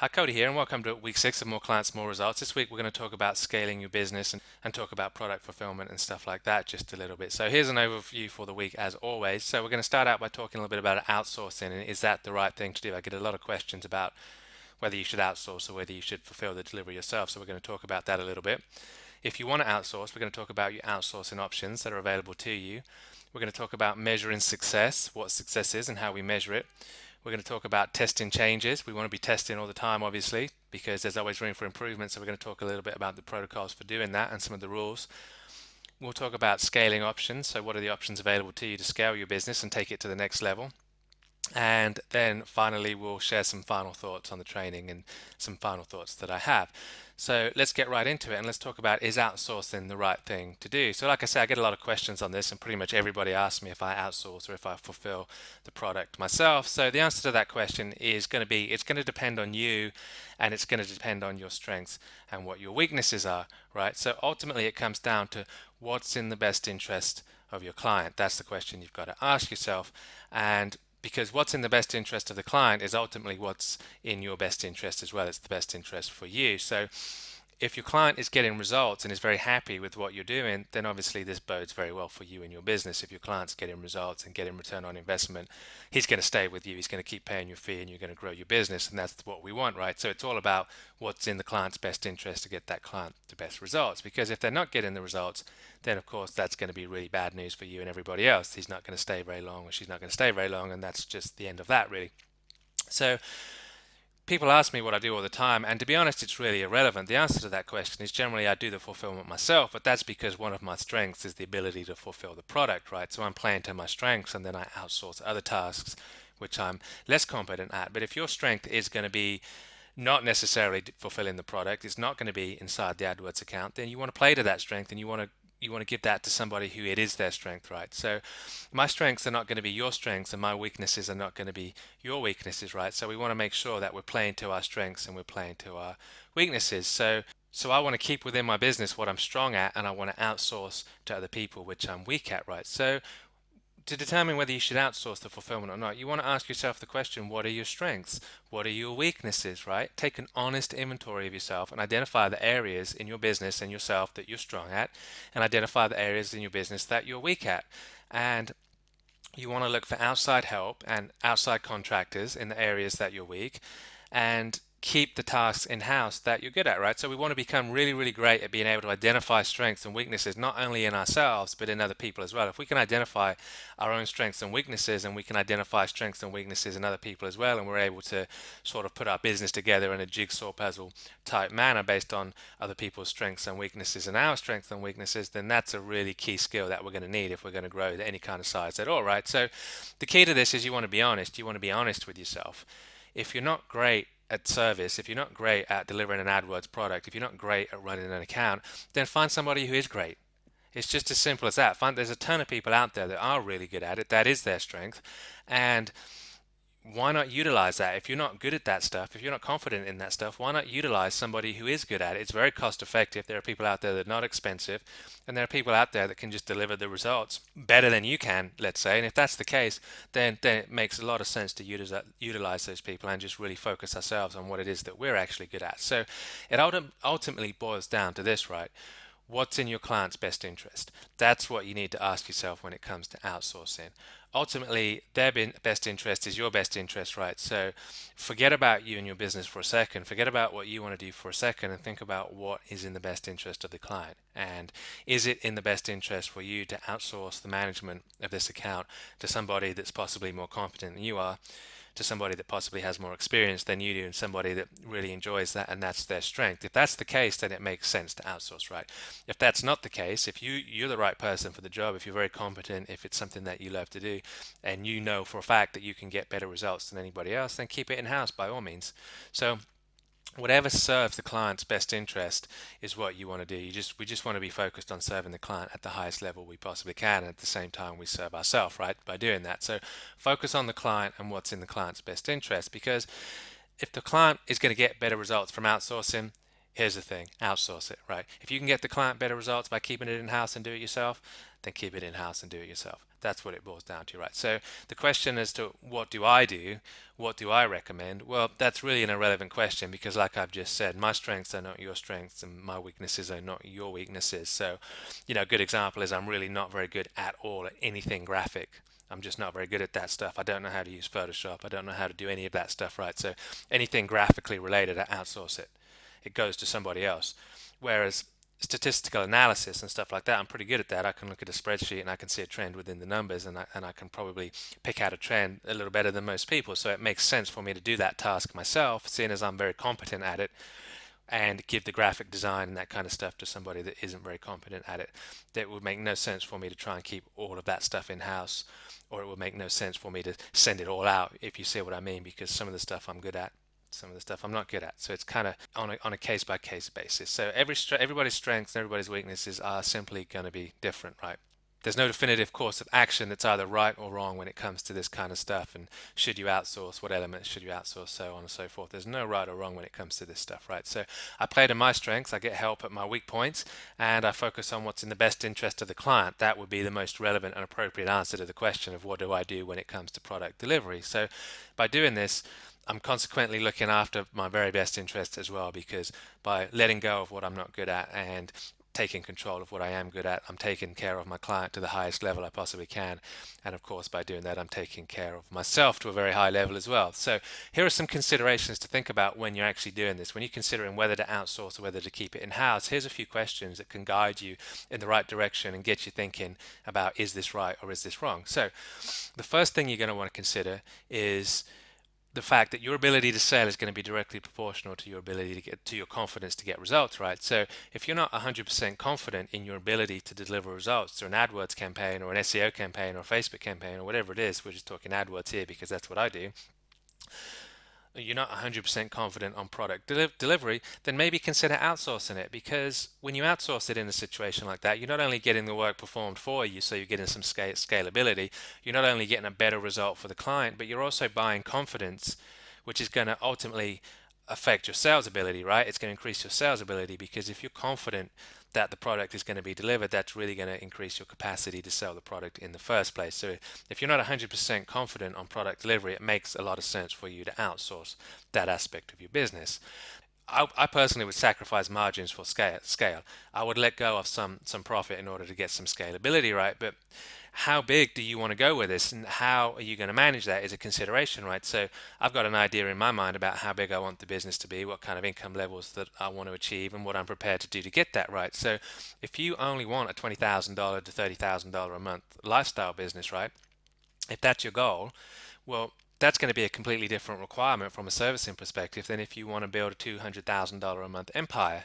Hi, Cody here, and welcome to week 6 of More Clients, More Results. This week we're going to talk about scaling your business and talk about product fulfillment and stuff like that just a little bit. So here's an overview for the week as always. So we're going to start out by talking a little bit about outsourcing and is that the right thing to do? I get a lot of questions about whether you should outsource or whether you should fulfill the delivery yourself. So we're going to talk about that a little bit. If you want to outsource, we're going to talk about your outsourcing options that are available to you. We're going to talk about measuring success, what success is and how we measure it. We're going to talk about testing changes. We want to be testing all the time, obviously, because there's always room for improvement. So we're going to talk a little bit about the protocols for doing that and some of the rules. We'll talk about scaling options. So what are the options available to you to scale your business and take it to the next level? And then finally, we'll share some final thoughts on the training and some final thoughts that I have. So let's get right into it and let's talk about is outsourcing the right thing to do? So like I said, I get a lot of questions on this and pretty much everybody asks me if I outsource or if I fulfill the product myself. So the answer to that question is going to be it's going to depend on you and it's going to depend on your strengths and what your weaknesses are, right? So ultimately it comes down to what's in the best interest of your client. That's the question you've got to ask yourself. And because what's in the best interest of the client is ultimately what's in your best interest as well. It's the best interest for you. So if your client is getting results and is very happy with what you're doing, then obviously this bodes very well for you and your business. If your client's getting results and getting return on investment, he's going to stay with you. He's going to keep paying your fee and you're going to grow your business. And that's what we want, right? So it's all about what's in the client's best interest to get that client the best results. Because if they're not getting the results, then of course that's going to be really bad news for you and everybody else. He's not going to stay very long or she's not going to stay very long. And that's just the end of that, really. So people ask me what I do all the time, and to be honest, it's really irrelevant. The answer to that question is generally I do the fulfillment myself, but that's because one of my strengths is the ability to fulfill the product, right? So I'm playing to my strengths and then I outsource other tasks which I'm less competent at. But if your strength is going to be not necessarily fulfilling the product, it's not going to be inside the AdWords account, then you want to play to that strength and you want to give that to somebody who it is their strength, right? So my strengths are not going to be your strengths and my weaknesses are not going to be your weaknesses, right? So we want to make sure that we're playing to our strengths and we're playing to our weaknesses. So I want to keep within my business what I'm strong at and I want to outsource to other people which I'm weak at, right? So to determine whether you should outsource the fulfillment or not, you want to ask yourself the question, what are your strengths? What are your weaknesses, right? Take an honest inventory of yourself and identify the areas in your business and yourself that you're strong at, and identify the areas in your business that you're weak at. And you want to look for outside help and outside contractors in the areas that you're weak, and keep the tasks in-house that you're good at, right? So we want to become really, really great at being able to identify strengths and weaknesses, not only in ourselves, but in other people as well. If we can identify our own strengths and weaknesses, and we can identify strengths and weaknesses in other people as well, and we're able to sort of put our business together in a jigsaw puzzle type manner based on other people's strengths and weaknesses and our strengths and weaknesses, then that's a really key skill that we're going to need if we're going to grow to any kind of size at all, right? So the key to this is you want to be honest. You want to be honest with yourself. If you're not great at service, if you're not great at delivering an AdWords product, if you're not great at running an account, then find somebody who is great. It's just as simple as that. There's a ton of people out there that are really good at it. That is their strength. And why not utilize that? If you're not good at that stuff, if you're not confident in that stuff, why not utilize somebody who is good at it? It's very cost effective. There are people out there that are not expensive, and there are people out there that can just deliver the results better than you can, let's say. And if that's the case, then it makes a lot of sense to utilize those people and just really focus ourselves on what it is that we're actually good at. So it ultimately boils down to this, right? What's in your client's best interest? That's what you need to ask yourself when it comes to outsourcing. Ultimately, their best interest is your best interest, right? So forget about you and your business for a second. Forget about what you want to do for a second and think about what is in the best interest of the client. And is it in the best interest for you to outsource the management of this account to somebody that's possibly more competent than you are, to somebody that possibly has more experience than you do, and somebody that really enjoys that and that's their strength? If that's the case, then it makes sense to outsource, right? If that's not the case, if you're the right person for the job, if you're very competent, if it's something that you love to do, and you know for a fact that you can get better results than anybody else, then keep it in-house by all means. So whatever serves the client's best interest is what you want to do. We just want to be focused on serving the client at the highest level we possibly can, and at the same time we serve ourselves, right, by doing that. So focus on the client and what's in the client's best interest, because if the client is going to get better results from outsourcing, Here's the thing, outsource it, right? If you can get the client better results by keeping it in-house and do it yourself, then keep it in-house and do it yourself. That's what it boils down to, right? So the question as to what do I do, what do I recommend? Well, that's really an irrelevant question because like I've just said, my strengths are not your strengths and my weaknesses are not your weaknesses. So, a good example is I'm really not very good at all at anything graphic. I'm just not very good at that stuff. I don't know how to use Photoshop. I don't know how to do any of that stuff, right? So anything graphically related, I outsource it. It goes to somebody else. Whereas statistical analysis and stuff like that, I'm pretty good at that. I can look at a spreadsheet and I can see a trend within the numbers, and I can probably pick out a trend a little better than most people. So it makes sense for me to do that task myself, seeing as I'm very competent at it, and give the graphic design and that kind of stuff to somebody that isn't very competent at it. That would make no sense for me to try and keep all of that stuff in-house, or it would make no sense for me to send it all out, if you see what I mean, because some of the stuff I'm good at, some of the stuff I'm not good at. So it's kind of on a case by case basis. So everybody's strengths and everybody's weaknesses are simply going to be different, right? There's no definitive course of action that's either right or wrong when it comes to this kind of stuff. And should you outsource? What elements should you outsource? So on and so forth. There's no right or wrong when it comes to this stuff, right? So I play to my strengths. I get help at my weak points, and I focus on what's in the best interest of the client. That would be the most relevant and appropriate answer to the question of what do I do when it comes to product delivery. So by doing this, I'm consequently looking after my very best interests as well, because by letting go of what I'm not good at and taking control of what I am good at, I'm taking care of my client to the highest level I possibly can. And of course, by doing that, I'm taking care of myself to a very high level as well. So here are some considerations to think about when you're actually doing this. When you're considering whether to outsource or whether to keep it in-house, here's a few questions that can guide you in the right direction and get you thinking about, is this right or is this wrong? So the first thing you're going to want to consider is the fact that your ability to sell is going to be directly proportional to your ability to your confidence to get results, right? So if you're not 100% confident in your ability to deliver results through an AdWords campaign or an SEO campaign or a Facebook campaign or whatever it is, we're just talking AdWords here because that's what I do, you're not 100% confident on product delivery, then maybe consider outsourcing it. Because when you outsource it in a situation like that, you're not only getting the work performed for you, so you're getting some scalability, you're not only getting a better result for the client, but you're also buying confidence, which is going to ultimately affect your sales ability, right? It's going to increase your sales ability, because if you're confident that the product is going to be delivered, that's really going to increase your capacity to sell the product in the first place. So if you're not 100% confident on product delivery, it makes a lot of sense for you to outsource that aspect of your business. I personally would sacrifice margins for scale. I would let go of some profit in order to get some scalability, right? But how big do you want to go with this, and how are you going to manage that is a consideration, right? So I've got an idea in my mind about how big I want the business to be, what kind of income levels that I want to achieve, and what I'm prepared to do to get that, right? So if you only want a $20,000 to $30,000 a month lifestyle business, right? If that's your goal, well, that's going to be a completely different requirement from a servicing perspective than if you want to build a $200,000 a month empire.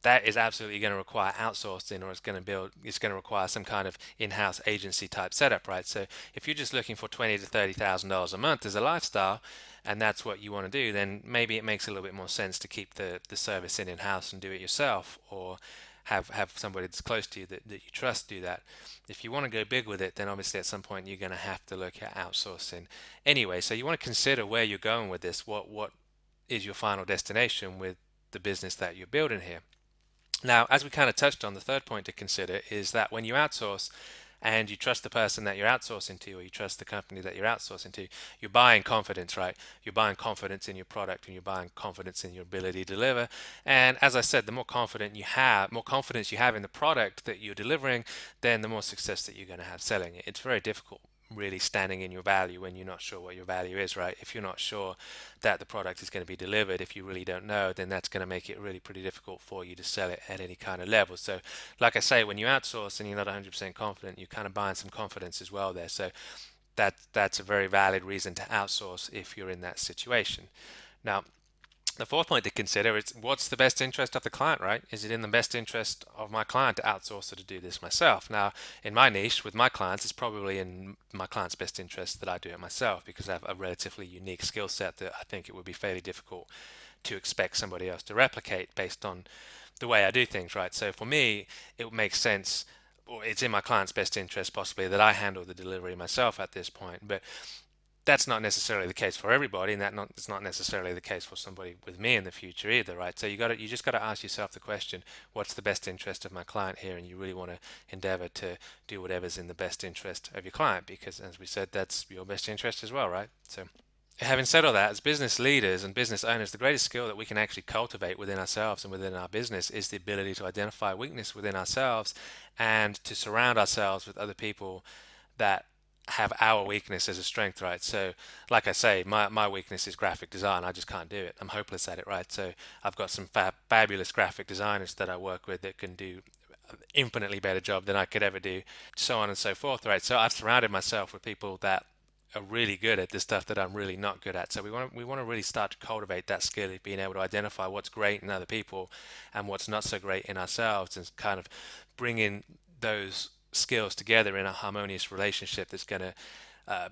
That is absolutely going to require outsourcing, or it's going to require some kind of in-house agency type setup, right? So if you're just looking for $20,000 to $30,000 a month as a lifestyle, and that's what you want to do, then maybe it makes a little bit more sense to keep the service in-house and do it yourself, or have somebody that's close to you that you trust do that. If you want to go big with it, then obviously at some point you're going to have to look at outsourcing anyway. So you want to consider where you're going with this. What is your final destination with the business that you're building here? Now, as we kind of touched on, the third point to consider is that when you outsource and you trust the person that you're outsourcing to, or you trust the company that you're outsourcing to, you're buying confidence, right? You're buying confidence in your product, and you're buying confidence in your ability to deliver. And as I said, the more confidence you have in the product that you're delivering, then the more success that you're going to have selling it. It's very difficult really standing in your value when you're not sure what your value is, right? If you're not sure that the product is going to be delivered, if you really don't know, then that's going to make it really pretty difficult for you to sell it at any kind of level. So like I say, when you outsource and you're not 100% confident, you're kind of buying some confidence as well there. So that's a very valid reason to outsource if you're in that situation. Now, the fourth point to consider is, what's the best interest of the client, right? Is it in the best interest of my client to outsource or to do this myself? Now, in my niche with my clients, it's probably in my client's best interest that I do it myself, because I have a relatively unique skill set that I think it would be fairly difficult to expect somebody else to replicate based on the way I do things, right? So for me, it would make sense, or it's in my client's best interest possibly, that I handle the delivery myself at this point. But That's not necessarily the case for everybody, and it's not necessarily the case for somebody with me in the future either, right? So you just got to ask yourself the question, what's the best interest of my client here? And you really want to endeavor to do whatever's in the best interest of your client, because as we said, that's your best interest as well, right? So having said all that, as business leaders and business owners, the greatest skill that we can actually cultivate within ourselves and within our business is the ability to identify weakness within ourselves and to surround ourselves with other people that have our weakness as a strength, right? So, like I say, my weakness is graphic design. I just can't do it. I'm hopeless at it, right? So, I've got some fabulous graphic designers that I work with that can do infinitely better job than I could ever do, so on and so forth, right? So, I've surrounded myself with people that are really good at the stuff that I'm really not good at. So we want to really start to cultivate that skill of being able to identify what's great in other people and what's not so great in ourselves, and kind of bring in those skills together in a harmonious relationship that's going to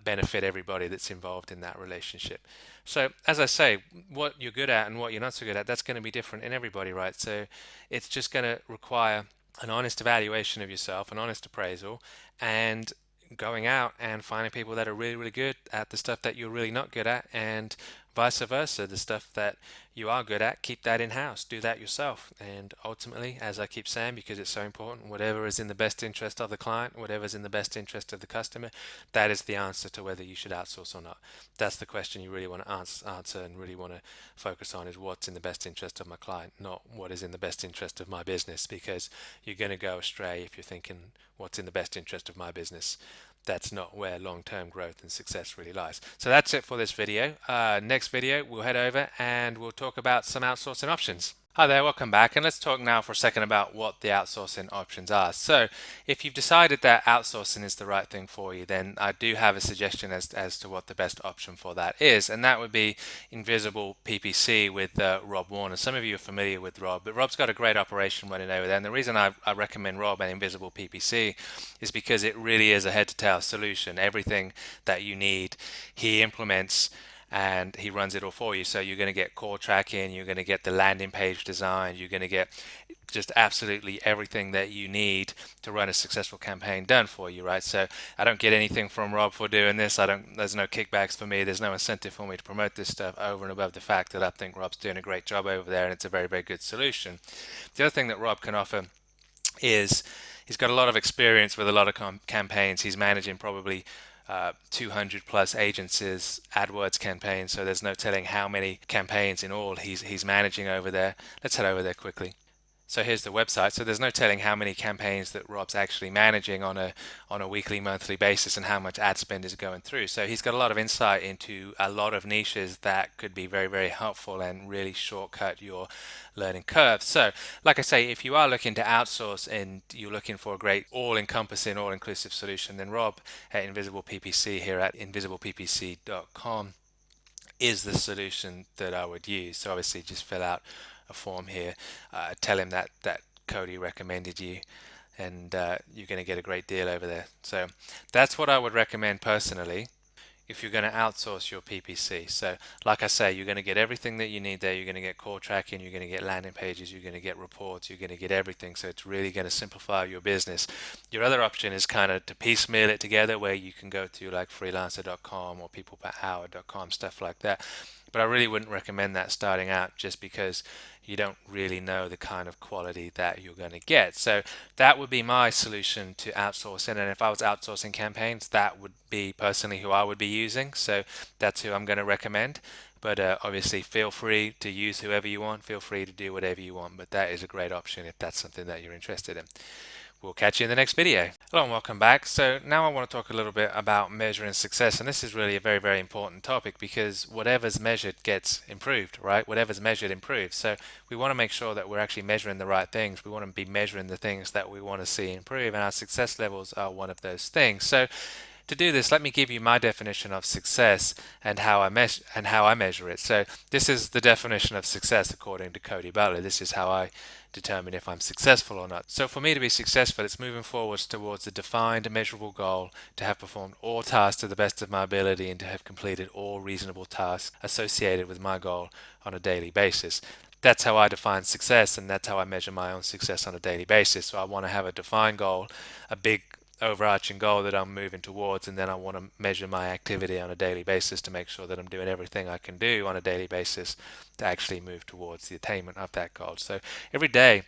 benefit everybody that's involved in that relationship. So, as I say, what you're good at and what you're not so good at, that's going to be different in everybody, right? So, it's just going to require an honest evaluation of yourself, an honest appraisal, and going out and finding people that are really, really good at the stuff that you're really not good at, and vice versa, the stuff that you are good at, keep that in house, do that yourself. And ultimately, as I keep saying, because it's so important, whatever is in the best interest of the client, whatever is in the best interest of the customer, that is the answer to whether you should outsource or not. That's the question you really want to answer and really want to focus on, is what's in the best interest of my client, not what is in the best interest of my business, because you're going to go astray if you're thinking what's in the best interest of my business. That's not where long-term growth and success really lies. So that's it for this video. Next video, we'll head over and we'll talk about some outsourcing options. Hi there, welcome back, and let's talk now for a second about what the outsourcing options are. So if you've decided that outsourcing is the right thing for you, then I do have a suggestion as to what the best option for that is, and that would be Invisible PPC with Rob Warner. Some of you are familiar with Rob, but Rob's got a great operation running over there, and the reason I recommend Rob and Invisible PPC is because it really is a head-to-tail solution. Everything that you need, he implements and he runs it all for you. So you're going to get call tracking, you're going to get the landing page design, you're going to get just absolutely everything that you need to run a successful campaign done for you, right? So I don't get anything from Rob for doing this. There's no kickbacks for me. There's no incentive for me to promote this stuff over and above the fact that I think Rob's doing a great job over there and it's a very, very good solution. The other thing that Rob can offer is he's got a lot of experience with a lot of campaigns. He's managing probably 200 plus agencies, AdWords campaigns, so there's no telling how many campaigns in all he's managing over there. Let's head over there quickly. So here's the website. So there's no telling how many campaigns that Rob's actually managing on a weekly, monthly basis, and how much ad spend is going through. So he's got a lot of insight into a lot of niches that could be very, very helpful and really shortcut your learning curve. So like I say, if you are looking to outsource and you're looking for a great all-encompassing, all-inclusive solution, then Rob at Invisible PPC here at invisibleppc.com is the solution that I would use. So obviously just fill out a form here, tell him that Cody recommended you, and you're going to get a great deal over there. So that's what I would recommend personally if you're going to outsource your PPC. So like I say, you're going to get everything that you need there. You're going to get call tracking, you're going to get landing pages, you're going to get reports, you're going to get everything. So it's really going to simplify your business. Your other option is kind of to piecemeal it together, where you can go to like freelancer.com or peopleperhour.com, stuff like that. But I really wouldn't recommend that starting out, just because you don't really know the kind of quality that you're going to get. So that would be my solution to outsourcing. And if I was outsourcing campaigns, that would be personally who I would be using. So that's who I'm going to recommend. But obviously, feel free to use whoever you want. Feel free to do whatever you want. But that is a great option if that's something that you're interested in. We'll catch you in the next video. Hello and welcome back. So now I want to talk a little bit about measuring success, and this is really a very, very important topic, because whatever's measured gets improved, right? Whatever's measured improves. So we want to make sure that we're actually measuring the right things. We want to be measuring the things that we want to see improve, and our success levels are one of those things. So to do this, let me give you my definition of success and how I measure it. So this is the definition of success according to Cody Butler. This is how I determine if I'm successful or not. So for me to be successful, it's moving forwards towards a defined, measurable goal, to have performed all tasks to the best of my ability, and to have completed all reasonable tasks associated with my goal on a daily basis. That's how I define success, and that's how I measure my own success on a daily basis. So I want to have a defined goal, a big overarching goal that I'm moving towards, and then I want to measure my activity on a daily basis to make sure that I'm doing everything I can do on a daily basis to actually move towards the attainment of that goal. So every day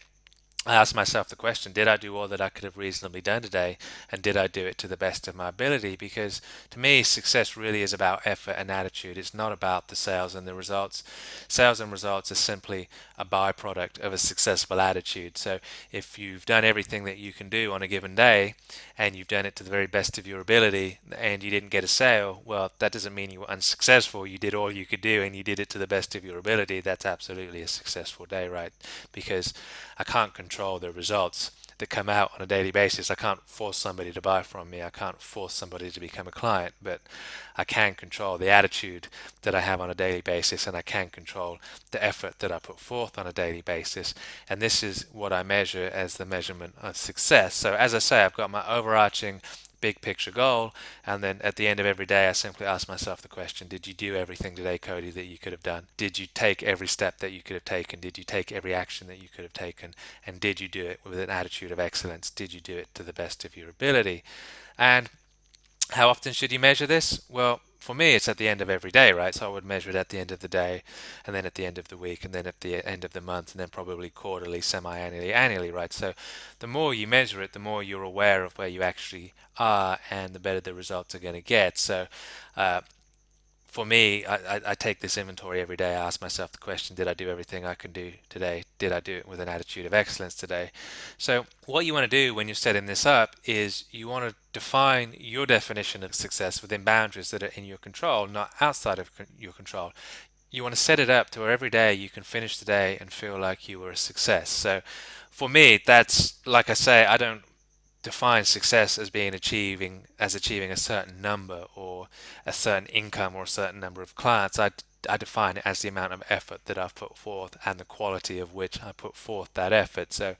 I ask myself the question, did I do all that I could have reasonably done today? And did I do it to the best of my ability? Because to me, success really is about effort and attitude. It's not about the sales and the results. Sales and results are simply a byproduct of a successful attitude. So if you've done everything that you can do on a given day and you've done it to the very best of your ability and you didn't get a sale, well, that doesn't mean you were unsuccessful. You did all you could do and you did it to the best of your ability. That's absolutely a successful day, right? Because I can't control the results that come out on a daily basis. I can't force somebody to buy from me. I can't force somebody to become a client, but I can control the attitude that I have on a daily basis, and I can control the effort that I put forth on a daily basis. And this is what I measure as the measurement of success. So as I say, I've got my overarching big picture goal, and then at the end of every day I simply ask myself the question, did you do everything today, Cody, that you could have done? Did you take every step that you could have taken? Did you take every action that you could have taken? And did you do it with an attitude of excellence? Did you do it to the best of your ability? And how often should you measure this? Well, for me, it's at the end of every day, right? So I would measure it at the end of the day, and then at the end of the week, and then at the end of the month, and then probably quarterly, semi-annually, annually, right? So the more you measure it, the more you're aware of where you actually are, and the better the results are going to get. So uh, for me, I take this inventory every day. I ask myself the question, did I do everything I can do today? Did I do it with an attitude of excellence today? So what you want to do when you're setting this up is you want to define your definition of success within boundaries that are in your control, not outside of your control. You want to set it up to where every day you can finish the day and feel like you were a success. So for me, that's, like I say, I don't define success as being achieving a certain number or a certain income or a certain number of clients. I define it as the amount of effort that I've put forth and the quality of which I put forth that effort. So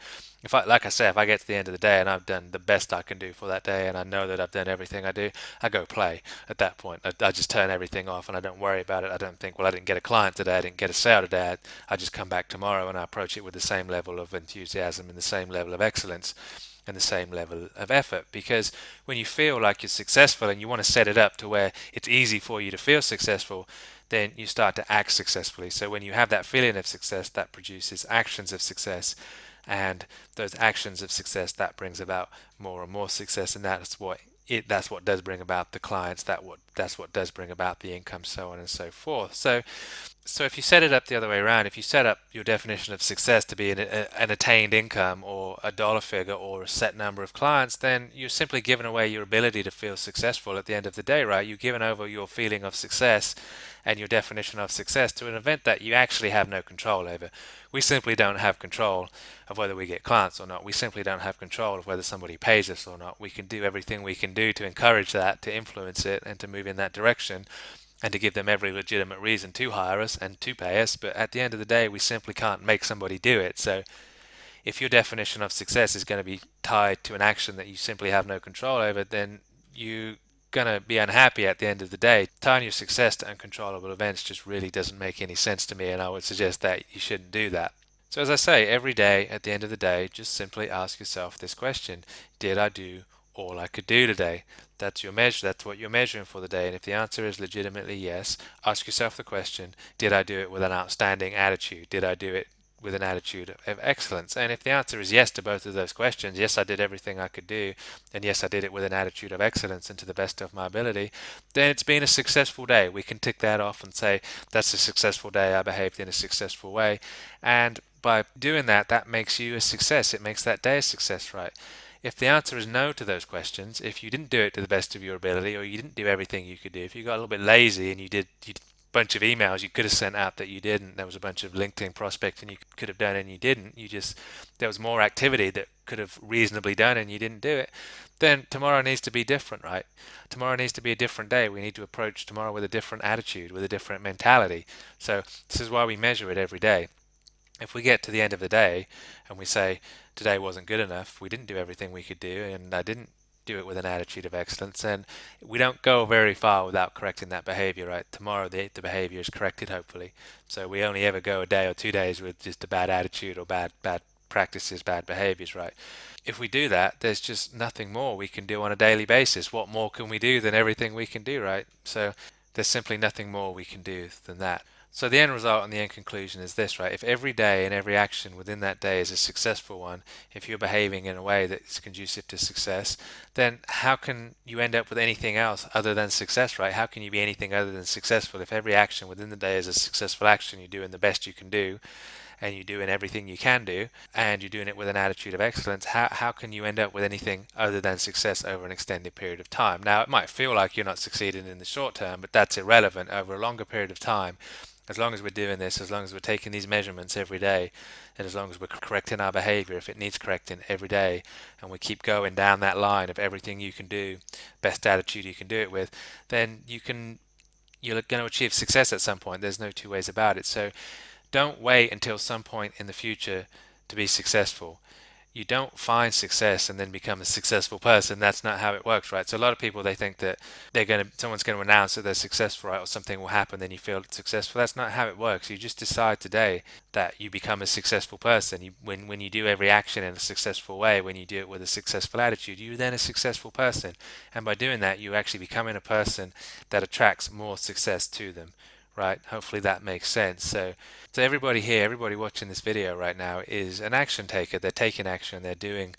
like I say, if I get to the end of the day and I've done the best I can do for that day and I know that I've done everything I do, I go play at that point. I just turn everything off and I don't worry about it. I don't think, well, I didn't get a client today, I didn't get a sale today. I just come back tomorrow and I approach it with the same level of enthusiasm and the same level of excellence and the same level of effort. Because when you feel like you're successful and you want to set it up to where it's easy for you to feel successful, then you start to act successfully. So when you have that feeling of success, that produces actions of success, and those actions of success, that brings about more and more success, and that's what does bring about the clients, that's what does bring about the income, so on and so forth. So if you set it up the other way around, if you set up your definition of success to be an attained income or a dollar figure or a set number of clients, then you're simply giving away your ability to feel successful at the end of the day, right? You've given over your feeling of success and your definition of success to an event that you actually have no control over. We simply don't have control of whether we get clients or not. We simply don't have control of whether somebody pays us or not. We can do everything we can do to encourage that, to influence it, and to move in that direction, and to give them every legitimate reason to hire us and to pay us. But at the end of the day, we simply can't make somebody do it. So if your definition of success is going to be tied to an action that you simply have no control over, then you're going to be unhappy at the end of the day. Tying your success to uncontrollable events just really doesn't make any sense to me, and I would suggest that you shouldn't do that. So as I say, every day at the end of the day, just simply ask yourself this question: did I do all I could do today? That's your measure. That's what you're measuring for the day. And if the answer is legitimately yes, ask yourself the question: did I do it with an outstanding attitude? Did I do it with an attitude of excellence? And if the answer is yes to both of those questions, yes, I did everything I could do, and yes, I did it with an attitude of excellence and to the best of my ability, then it's been a successful day. We can tick that off and say, that's a successful day. I behaved in a successful way. And by doing that, that makes you a success. It makes that day a success, right? If the answer is no to those questions, if you didn't do it to the best of your ability, or you didn't do everything you could do, if you got a little bit lazy and you did a bunch of emails you could have sent out that you didn't, there was a bunch of LinkedIn prospecting you could have done and you didn't, there was more activity that could have reasonably done and you didn't do it, then tomorrow needs to be different, right? Tomorrow needs to be a different day. We need to approach tomorrow with a different attitude, with a different mentality. So this is why we measure it every day. If we get to the end of the day and we say, today wasn't good enough, we didn't do everything we could do, and I didn't do it with an attitude of excellence, and we don't go very far without correcting that behavior, right? Tomorrow the behavior is corrected, hopefully. So we only ever go a day or 2 days with just a bad attitude or bad practices, bad behaviors, right? If we do that, there's just nothing more we can do on a daily basis. What more can we do than everything we can do, right? So there's simply nothing more we can do than that. So the end result and the end conclusion is this, right? If every day and every action within that day is a successful one, if you're behaving in a way that is conducive to success, then how can you end up with anything else other than success, right? How can you be anything other than successful if every action within the day is a successful action, you're doing the best you can do, and you're doing everything you can do, and you're doing it with an attitude of excellence? How can you end up with anything other than success over an extended period of time? Now, it might feel like you're not succeeding in the short term, but that's irrelevant. Over a longer period of time, as long as we're doing this, as long as we're taking these measurements every day, and as long as we're correcting our behavior if it needs correcting every day, and we keep going down that line of everything you can do, best attitude you can do it with, then you're going to achieve success at some point. There's no two ways about it. So don't wait until some point in the future to be successful. You don't find success and then become a successful person. That's not how it works, right? So a lot of people, they think that someone's going to announce that they're successful, right, or something will happen, then you feel successful. That's not how it works. You just decide today that you become a successful person. When you do every action in a successful way, when you do it with a successful attitude, you're then a successful person. And by doing that, you actually becoming a person that attracts more success to them, right? Hopefully that makes sense. So everybody here, everybody watching this video right now is an action taker. They're taking action. They're doing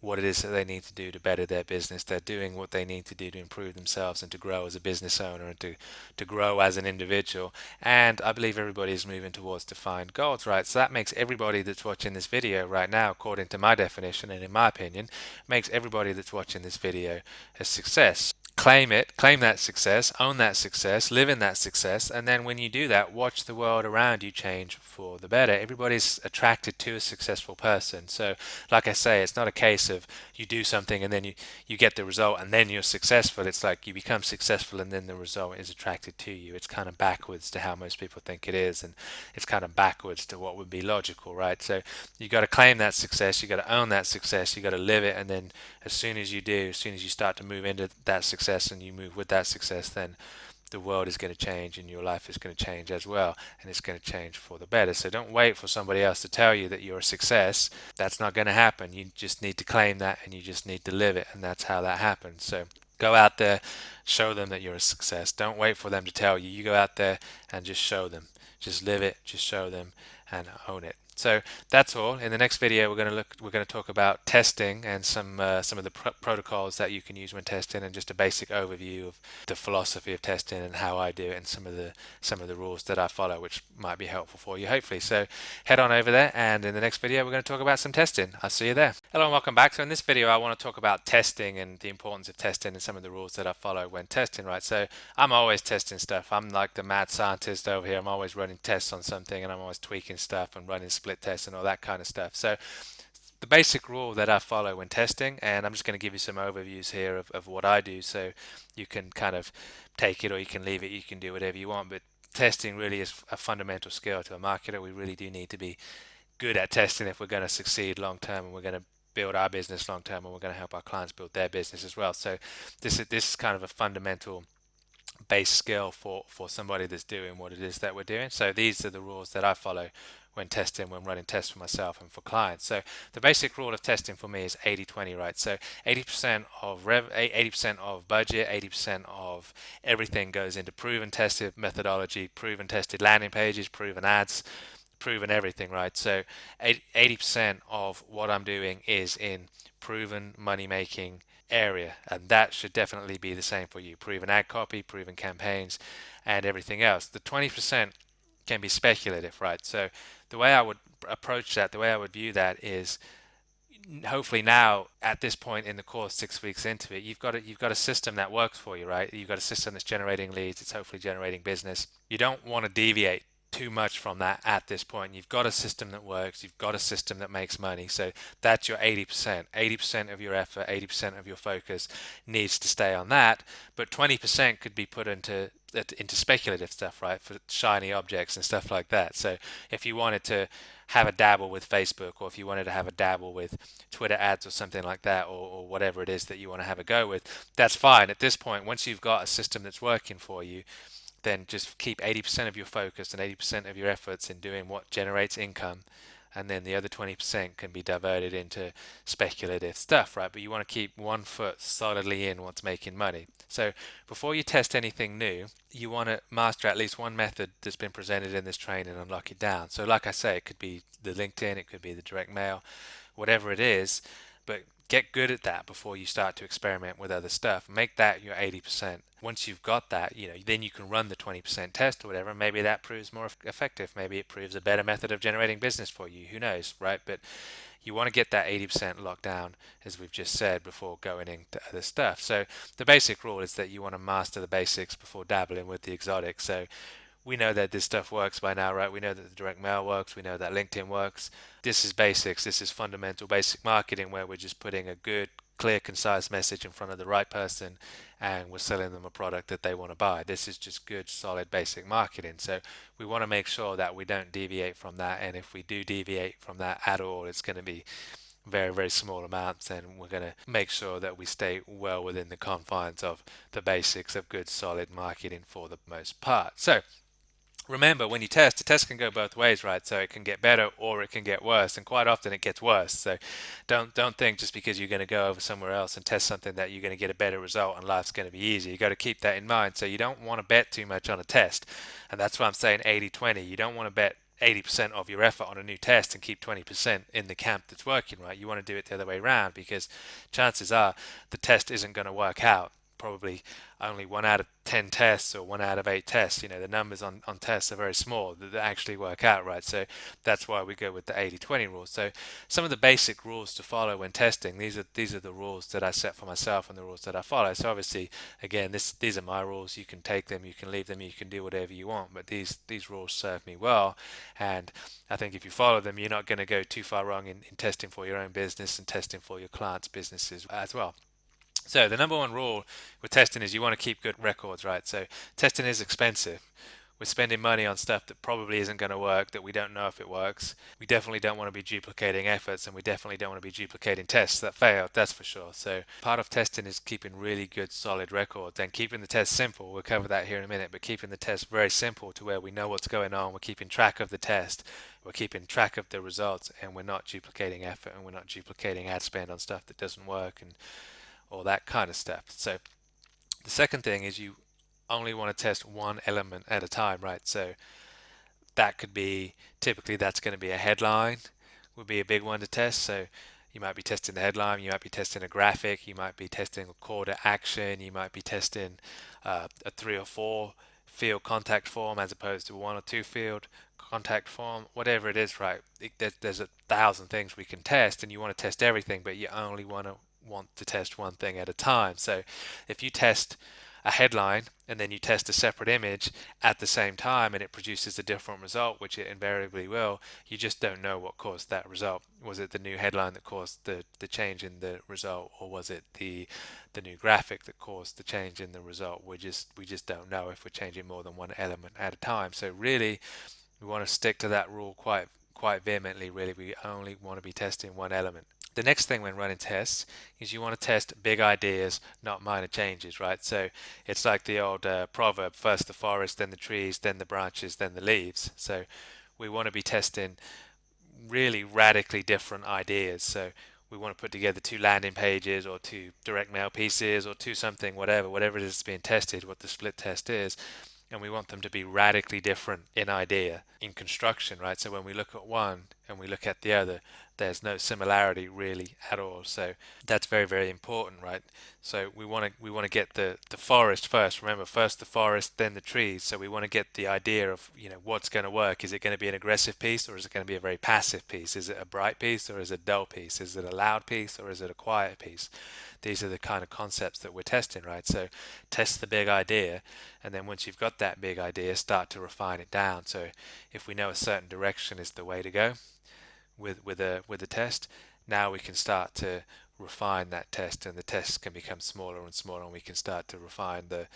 what it is that they need to do to better their business. They're doing what they need to do to improve themselves and to grow as a business owner and to grow as an individual. And I believe everybody is moving towards defined goals, right? So that makes everybody that's watching this video right now, according to my definition and in my opinion, makes everybody that's watching this video a success. Claim it, claim that success, own that success, live in that success, and then when you do that, watch the world around you change for the better. Everybody's attracted to a successful person. So, like I say, it's not a case of you do something and then you get the result and then you're successful. It's like you become successful and then the result is attracted to you. It's kind of backwards to how most people think it is, and it's kind of backwards to what would be logical, right? So you got to claim that success, you got to own that success, you got to live it, and then as soon as you do, as soon as you start to move into that success and you move with that success, then the world is going to change and your life is going to change as well, and it's going to change for the better. So don't wait for somebody else to tell you that you're a success. That's not going to happen. You just need to claim that and you just need to live it, and that's how that happens. So go out there, show them that you're a success. Don't wait for them to tell you. You go out there and just show them. Just live it, just show them, and own it. So that's all. In the next video, we're going to talk about testing and some of the protocols that you can use when testing, and just a basic overview of the philosophy of testing and how I do it, and some of the rules that I follow, which might be helpful for you, hopefully. So head on over there, and in the next video, we're going to talk about some testing. I'll see you there. Hello and welcome back. So in this video, I want to talk about testing and the importance of testing and some of the rules that I follow when testing, right? So I'm always testing stuff. I'm like the mad scientist over here. I'm always running tests on something, and I'm always tweaking stuff and running split tests and all that kind of stuff. So the basic rule that I follow when testing, and I'm just going to give you some overviews here of what I do, so you can kind of take it or you can leave it, you can do whatever you want. But testing really is a fundamental skill to a marketer. We really do need to be good at testing if we're going to succeed long term, and we're going to build our business long term, and we're going to help our clients build their business as well. So this is kind of a fundamental base skill for somebody that's doing what it is that we're doing. So these are the rules that I follow when testing, when running tests for myself and for clients. So the basic rule of testing for me is 80-20, right? So 80% of 80% of budget, 80% of everything goes into proven tested methodology, proven tested landing pages, proven ads, proven everything, right? So 80% of what I'm doing is in proven money making area, and that should definitely be the same for you. Proven ad copy, proven campaigns, and everything else. The 20% can be speculative, right? So the way I would approach that, the way I would view that is, hopefully now at this point in the course, 6 weeks into it, you've got a system that works for you, right? You've got a system that's generating leads, it's hopefully generating business. You don't want to deviate too much from that at this point. You've got a system that works, you've got a system that makes money. So that's your 80%. 80% of your effort, 80% of your focus needs to stay on that, but 20% could be put into speculative stuff, right? For shiny objects and stuff like that. So if you wanted to have a dabble with Facebook, or if you wanted to have a dabble with Twitter ads or something like that, or whatever it is that you want to have a go with, that's fine. At this point, once you've got a system that's working for you, then just keep 80% of your focus and 80% of your efforts in doing what generates income, and then the other 20% can be diverted into speculative stuff, right? But you want to keep one foot solidly in what's making money. So before you test anything new, you want to master at least one method that's been presented in this training and lock it down. So like I say, it could be the LinkedIn, it could be the direct mail, whatever it is, but get good at that before you start to experiment with other stuff. Make that your 80%. Once you've got that, then you can run the 20% test or whatever. Maybe that proves more effective. Maybe it proves a better method of generating business for you. Who knows, right? But you want to get that 80% locked down, as we've just said, before going into other stuff. So the basic rule is that you want to master the basics before dabbling with the exotic. So we know that this stuff works by now, right? We know that the direct mail works. We know that LinkedIn works. This is basics. This is fundamental basic marketing where we're just putting a good, clear, concise message in front of the right person and we're selling them a product that they want to buy. This is just good, solid, basic marketing. So we want to make sure that we don't deviate from that. And if we do deviate from that at all, it's going to be very, very small amounts, and we're going to make sure that we stay well within the confines of the basics of good, solid marketing for the most part. So remember, when you test, the test can go both ways, right? So it can get better or it can get worse, and quite often it gets worse. So don't think just because you're going to go over somewhere else and test something that you're going to get a better result and life's going to be easy. You got to keep that in mind. So you don't want to bet too much on a test, and that's why I'm saying 80-20. You don't want to bet 80% of your effort on a new test and keep 20% in the camp that's working, right? You want to do it the other way around, because chances are the test isn't going to work out. Probably only 1 out of 10 tests or 1 out of 8 tests. The numbers on tests are very small that actually work out, right? So that's why we go with the 80-20 rule. So some of the basic rules to follow when testing, these are the rules that I set for myself and the rules that I follow. So obviously, again, these are my rules. You can take them, you can leave them, you can do whatever you want, but these rules serve me well, and I think if you follow them, you're not going to go too far wrong in testing for your own business and testing for your clients' businesses as well. So the number one rule with testing is you want to keep good records, right? So testing is expensive. We're spending money on stuff that probably isn't going to work, that we don't know if it works. We definitely don't want to be duplicating efforts, and we definitely don't want to be duplicating tests that failed, that's for sure. So part of testing is keeping really good, solid records and keeping the test simple. We'll cover that here in a minute, but keeping the test very simple to where we know what's going on. We're keeping track of the test, we're keeping track of the results, and we're not duplicating effort, and we're not duplicating ad spend on stuff that doesn't work and all that kind of stuff. So the second thing is you only want to test one element at a time, right? So that could be, typically that's going to be a headline, would be a big one to test. So you might be testing the headline, you might be testing a graphic, you might be testing a call to action, you might be testing a 3 or 4 field contact form as opposed to a 1 or 2 field contact form, whatever it is, right? There's 1,000 things we can test, and you want to test everything, but you only want to test one thing at a time. So if you test a headline and then you test a separate image at the same time and it produces a different result, which it invariably will, you just don't know what caused that result. Was it the new headline that caused the change in the result, or was it the new graphic that caused the change in the result? We just don't know if we're changing more than one element at a time. So really, we want to stick to that rule quite vehemently. Really, we only want to be testing one element. The next thing when running tests is you want to test big ideas, not minor changes, right? So it's like the old proverb, first the forest, then the trees, then the branches, then the leaves. So we want to be testing really radically different ideas. So we want to put together 2 landing pages or 2 direct mail pieces or 2 something, whatever it is being tested, what the split test is, and we want them to be radically different in idea, in construction, right? So when we look at one and we look at the other, there's no similarity really at all. So that's very, very important, right? So we want to get the forest first. Remember, first the forest, then the trees. So we want to get the idea of what's going to work. Is it going to be an aggressive piece, or is it going to be a very passive piece? Is it a bright piece, or is it a dull piece? Is it a loud piece, or is it a quiet piece? These are the kind of concepts that we're testing, right? So test the big idea, and then once you've got that big idea, start to refine it down. So if we know a certain direction is the way to go with a test, now we can start to refine that test, and the test can become smaller and smaller, and we can start to refine the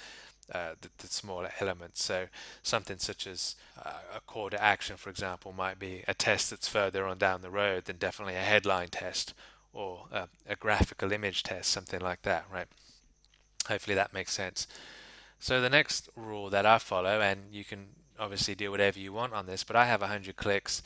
smaller elements. So something such as a call to action, for example, might be a test that's further on down the road than definitely a headline test or a graphical image test, something like that, right? Hopefully that makes sense. So the next rule that I follow, and you can obviously do whatever you want on this, but I have 100 clicks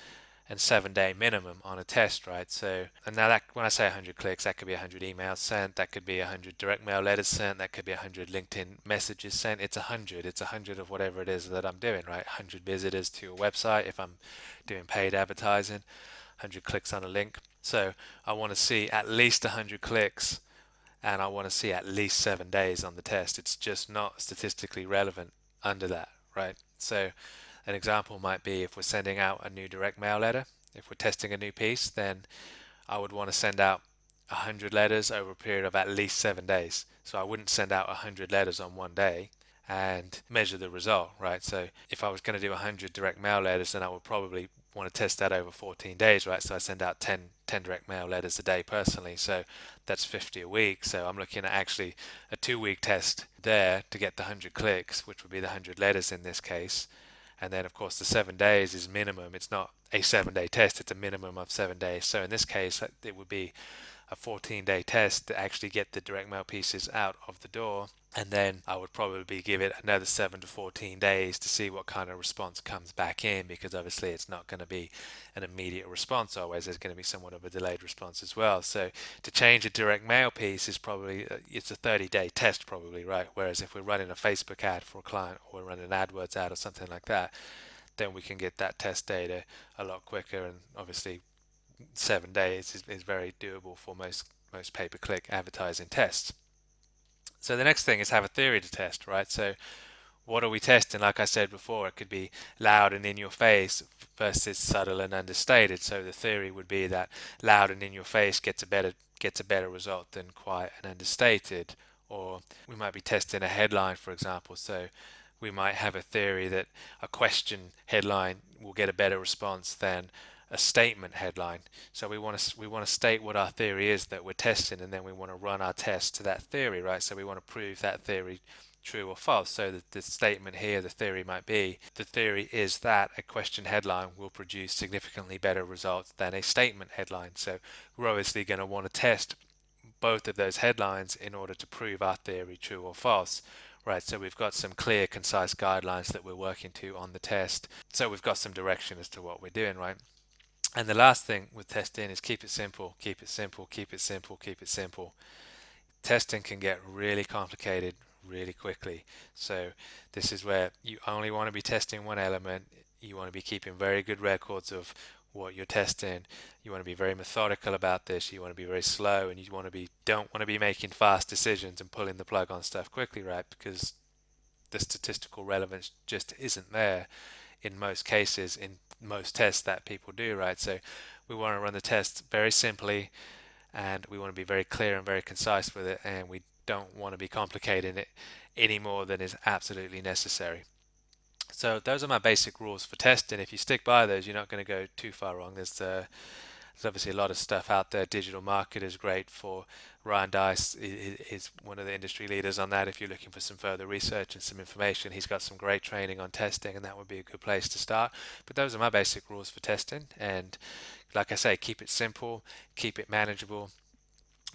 and 7-day minimum on a test, right? So, and now that when I say 100 clicks, that could be 100 emails sent, that could be 100 direct mail letters sent, that could be 100 LinkedIn messages sent. It's 100. It's 100 of whatever it is that I'm doing, right? 100 visitors to your website if I'm doing paid advertising, 100 clicks on a link. So I want to see at least 100 clicks, and I want to see at least 7 days on the test. It's just not statistically relevant under that, right? So an example might be if we're sending out a new direct mail letter, if we're testing a new piece, then I would want to send out 100 letters over a period of at least 7 days. So I wouldn't send out 100 letters on one day and measure the result, right? So if I was going to do 100 direct mail letters, then I would probably want to test that over 14 days, right? So I send out 10 direct mail letters a day personally. So that's 50 a week. So I'm looking at actually a 2-week test there to get the 100 clicks, which would be the 100 letters in this case. And then, of course, the 7 days is minimum. It's not a 7-day test, it's a minimum of 7 days. So in this case, it would be a 14-day test to actually get the direct mail pieces out of the door. And then I would probably give it another 7 to 14 days to see what kind of response comes back in, because obviously it's not going to be an immediate response always. There's going to be somewhat of a delayed response as well. So to change a direct mail piece is probably, it's a 30-day test probably, right? Whereas if we're running a Facebook ad for a client, or we're running an AdWords ad or something like that, then we can get that test data a lot quicker. And obviously 7 days is very doable for most pay-per-click advertising tests. So the next thing is have a theory to test, right? So what are we testing? Like I said before, it could be loud and in your face versus subtle and understated. So the theory would be that loud and in your face gets a better result than quiet and understated. Or we might be testing a headline, for example. So we might have a theory that a question headline will get a better response than a statement headline. So we want to state what our theory is that we're testing, and then we want to run our test to that theory, right? So we want to prove that theory true or false. So the statement here, the theory might be, the theory is that a question headline will produce significantly better results than a statement headline. So we're obviously going to want to test both of those headlines in order to prove our theory true or false. Right, so we've got some clear, concise guidelines that we're working to on the test. So we've got some direction as to what we're doing, right? And the last thing with testing is keep it simple, keep it simple, keep it simple, keep it simple. Testing can get really complicated really quickly. So this is where you only want to be testing one element. You want to be keeping very good records of what you're testing. You want to be very methodical about this. You want to be very slow, and you don't want to be making fast decisions and pulling the plug on stuff quickly, right? Because the statistical relevance just isn't there in most cases, in most tests that people do, right? So we want to run the test very simply, and we want to be very clear and very concise with it, and we don't want to be complicating it any more than is absolutely necessary. So those are my basic rules for testing. If you stick by those, you're not going to go too far wrong. There's obviously a lot of stuff out there. Digital Marketer is great for. Ryan Dice is one of the industry leaders on that. If you're looking for some further research and some information, he's got some great training on testing, and that would be a good place to start. But those are my basic rules for testing. And like I say, keep it simple, keep it manageable,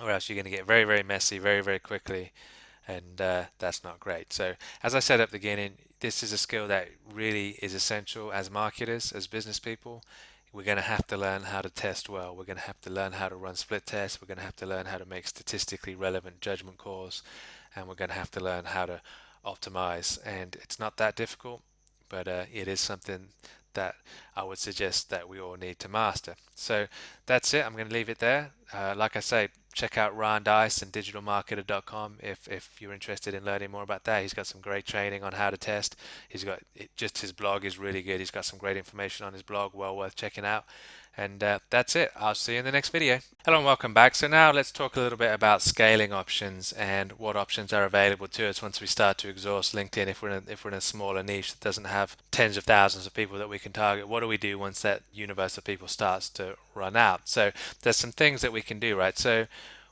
or else you're going to get very, very messy very, very quickly, and that's not great. So as I said at the beginning, this is a skill that really is essential as marketers, as business people. We're going to have to learn how to test well. We're going to have to learn how to run split tests. We're going to have to learn how to make statistically relevant judgment calls, and we're going to have to learn how to optimize. And it's not that difficult, but it is something that I would suggest that we all need to master. So that's it. I'm going to leave it there. Like I say, check out Ryan Dice and digitalmarketer.com if you're interested in learning more about that. He's got some great training on how to test. Just his blog is really good. He's got some great information on his blog, well worth checking out. And that's it. I'll see you in the next video. Hello and welcome back. So now let's talk a little bit about scaling options and what options are available to us once we start to exhaust LinkedIn. If we're in a smaller niche that doesn't have tens of thousands of people that we can target, what do we do once that universe of people starts to run out? So there's some things that we can do, right? So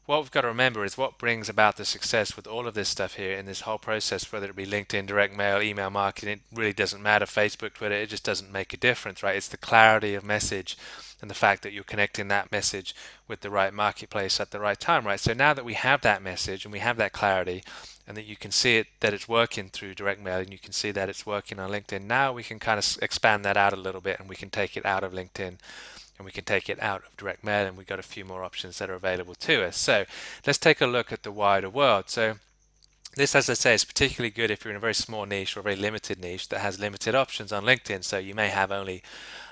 what we've got to remember is what brings about the success with all of this stuff here in this whole process, whether it be LinkedIn, direct mail, email marketing, it really doesn't matter, Facebook, Twitter, it just doesn't make a difference, right? It's the clarity of message and the fact that you're connecting that message with the right marketplace at the right time, right? So now that we have that message and we have that clarity, and that you can see it that it's working through direct mail, and you can see that it's working on LinkedIn, now we can kind of expand that out a little bit, and we can take it out of LinkedIn and we can take it out of direct mail, and we've got a few more options that are available to us. So let's take a look at the wider world. So this, as I say, is particularly good if you're in a very small niche or a very limited niche that has limited options on LinkedIn. So you may have only,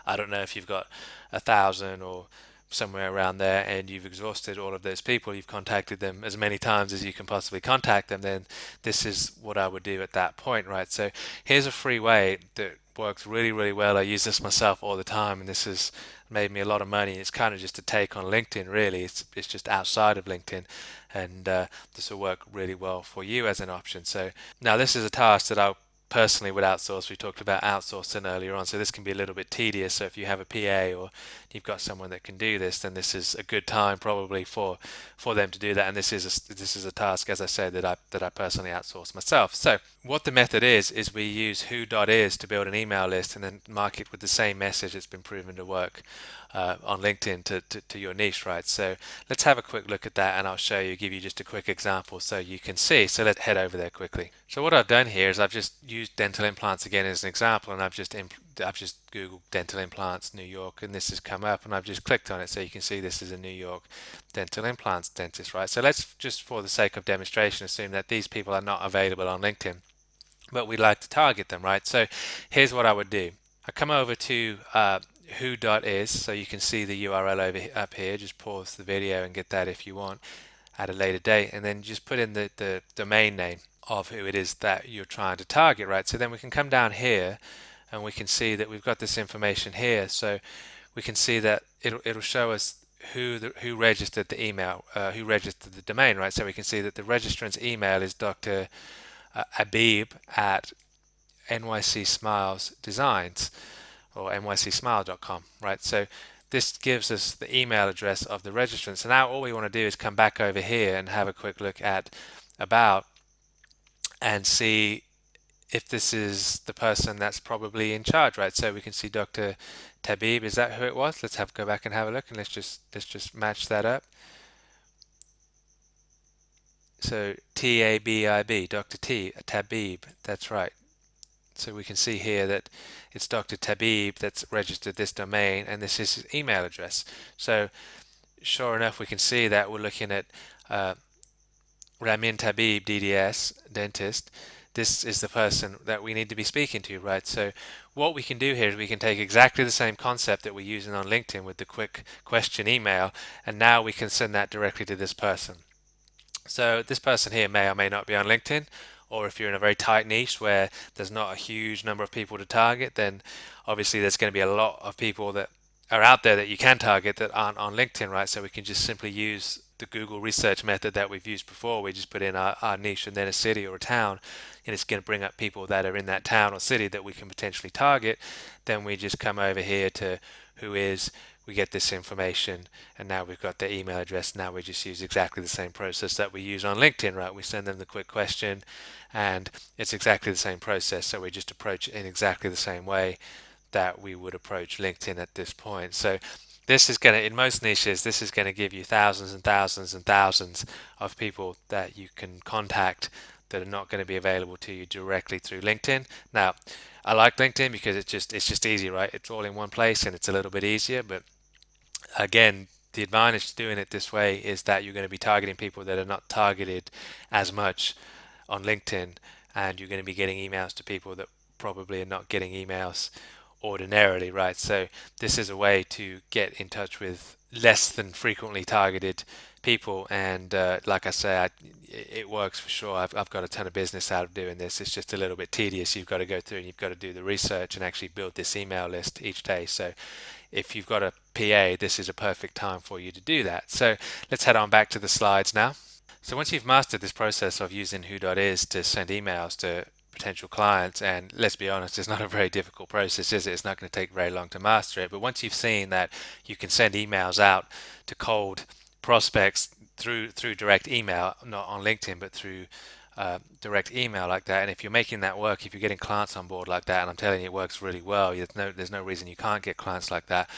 I don't know if you've got 1,000 or somewhere around there, and you've exhausted all of those people, you've contacted them as many times as you can possibly contact them, then this is what I would do at that point, right? So here's a free way that works really, really well. I use this myself all the time, and this has made me a lot of money. It's kind of just a take on LinkedIn, really. It's just outside of LinkedIn, and this will work really well for you as an option. So now this is a task that I personally would outsource. We talked about outsourcing earlier on, so this can be a little bit tedious. So if you have a PA or you've got someone that can do this, then this is a good time probably for them to do that. And this is a task, as I said, that I personally outsource myself. So what the method is we use who.is to build an email list and then mark it with the same message that's been proven to work on LinkedIn to your niche, right? So let's have a quick look at that, and I'll show you, give you just a quick example so you can see. So let's head over there quickly. So what I've done here is I've just used dental implants again as an example, and I've just Googled dental implants New York, and this has come up, and I've just clicked on it, so you can see this is a New York dental implants dentist, right? So let's just, for the sake of demonstration, assume that these people are not available on LinkedIn, but we'd like to target them, right? So here's what I would do. I come over to who.is, so you can see the URL up here. Just pause the video and get that if you want at a later date, and then just put in the domain name of who it is that you're trying to target, right? So then we can come down here and we can see that we've got this information here. So we can see that it'll show us who registered the email, who registered the domain, right? So we can see that the registrant's email is Dr. Abib at NYC Smiles Designs, or nycsmile.com, right? So this gives us the email address of the registrant. So now all we want to do is come back over here and have a quick look at about and see if this is the person that's probably in charge, right? So we can see Dr. Tabib, is that who it was? Let's go back and have a look, and let's just match that up. So Tabib, Dr. Tabib, that's right. So we can see here that it's Dr. Tabib that's registered this domain, and this is his email address. So sure enough, we can see that we're looking at Ramin Tabib, DDS, dentist. This is the person that we need to be speaking to, right? So what we can do here is we can take exactly the same concept that we're using on LinkedIn with the quick question email, and now we can send that directly to this person. So this person here may or may not be on LinkedIn, or if you're in a very tight niche where there's not a huge number of people to target, then obviously there's going to be a lot of people that are out there that you can target that aren't on LinkedIn, right? So we can just simply use the Google research method that we've used before. We just put in our niche and then a city or a town, and it's going to bring up people that are in that town or city that we can potentially target. Then we just come over here to who is, we get this information, and now we've got their email address. Now we just use exactly the same process that we use on LinkedIn, right? We send them the quick question, and it's exactly the same process. So we just approach it in exactly the same way that we would approach LinkedIn at this point. So this is going to, in most niches, this is going to give you thousands and thousands and thousands of people that you can contact that are not going to be available to you directly through LinkedIn. Now, I like LinkedIn because it's just easy, right? It's all in one place and it's a little bit easier, but again, the advantage to doing it this way is that you're going to be targeting people that are not targeted as much on LinkedIn, and you're going to be getting emails to people that probably are not getting emails ordinarily, right? So this is a way to get in touch with less than frequently targeted people, and like I say, it works for sure. I've got a ton of business out of doing this. It's just a little bit tedious. You've got to go through and you've got to do the research and actually build this email list each day. So if you've got a PA, this is a perfect time for you to do that. So let's head on back to the slides now. So once you've mastered this process of using who.is to send emails to potential clients, and let's be honest, it's not a very difficult process, is it? It's not going to take very long to master it. But once you've seen that you can send emails out to cold prospects through direct email, not on LinkedIn, but through direct email like that, and if you're making that work, if you're getting clients on board like that, and I'm telling you it works really well, there's no reason you can't get clients like that,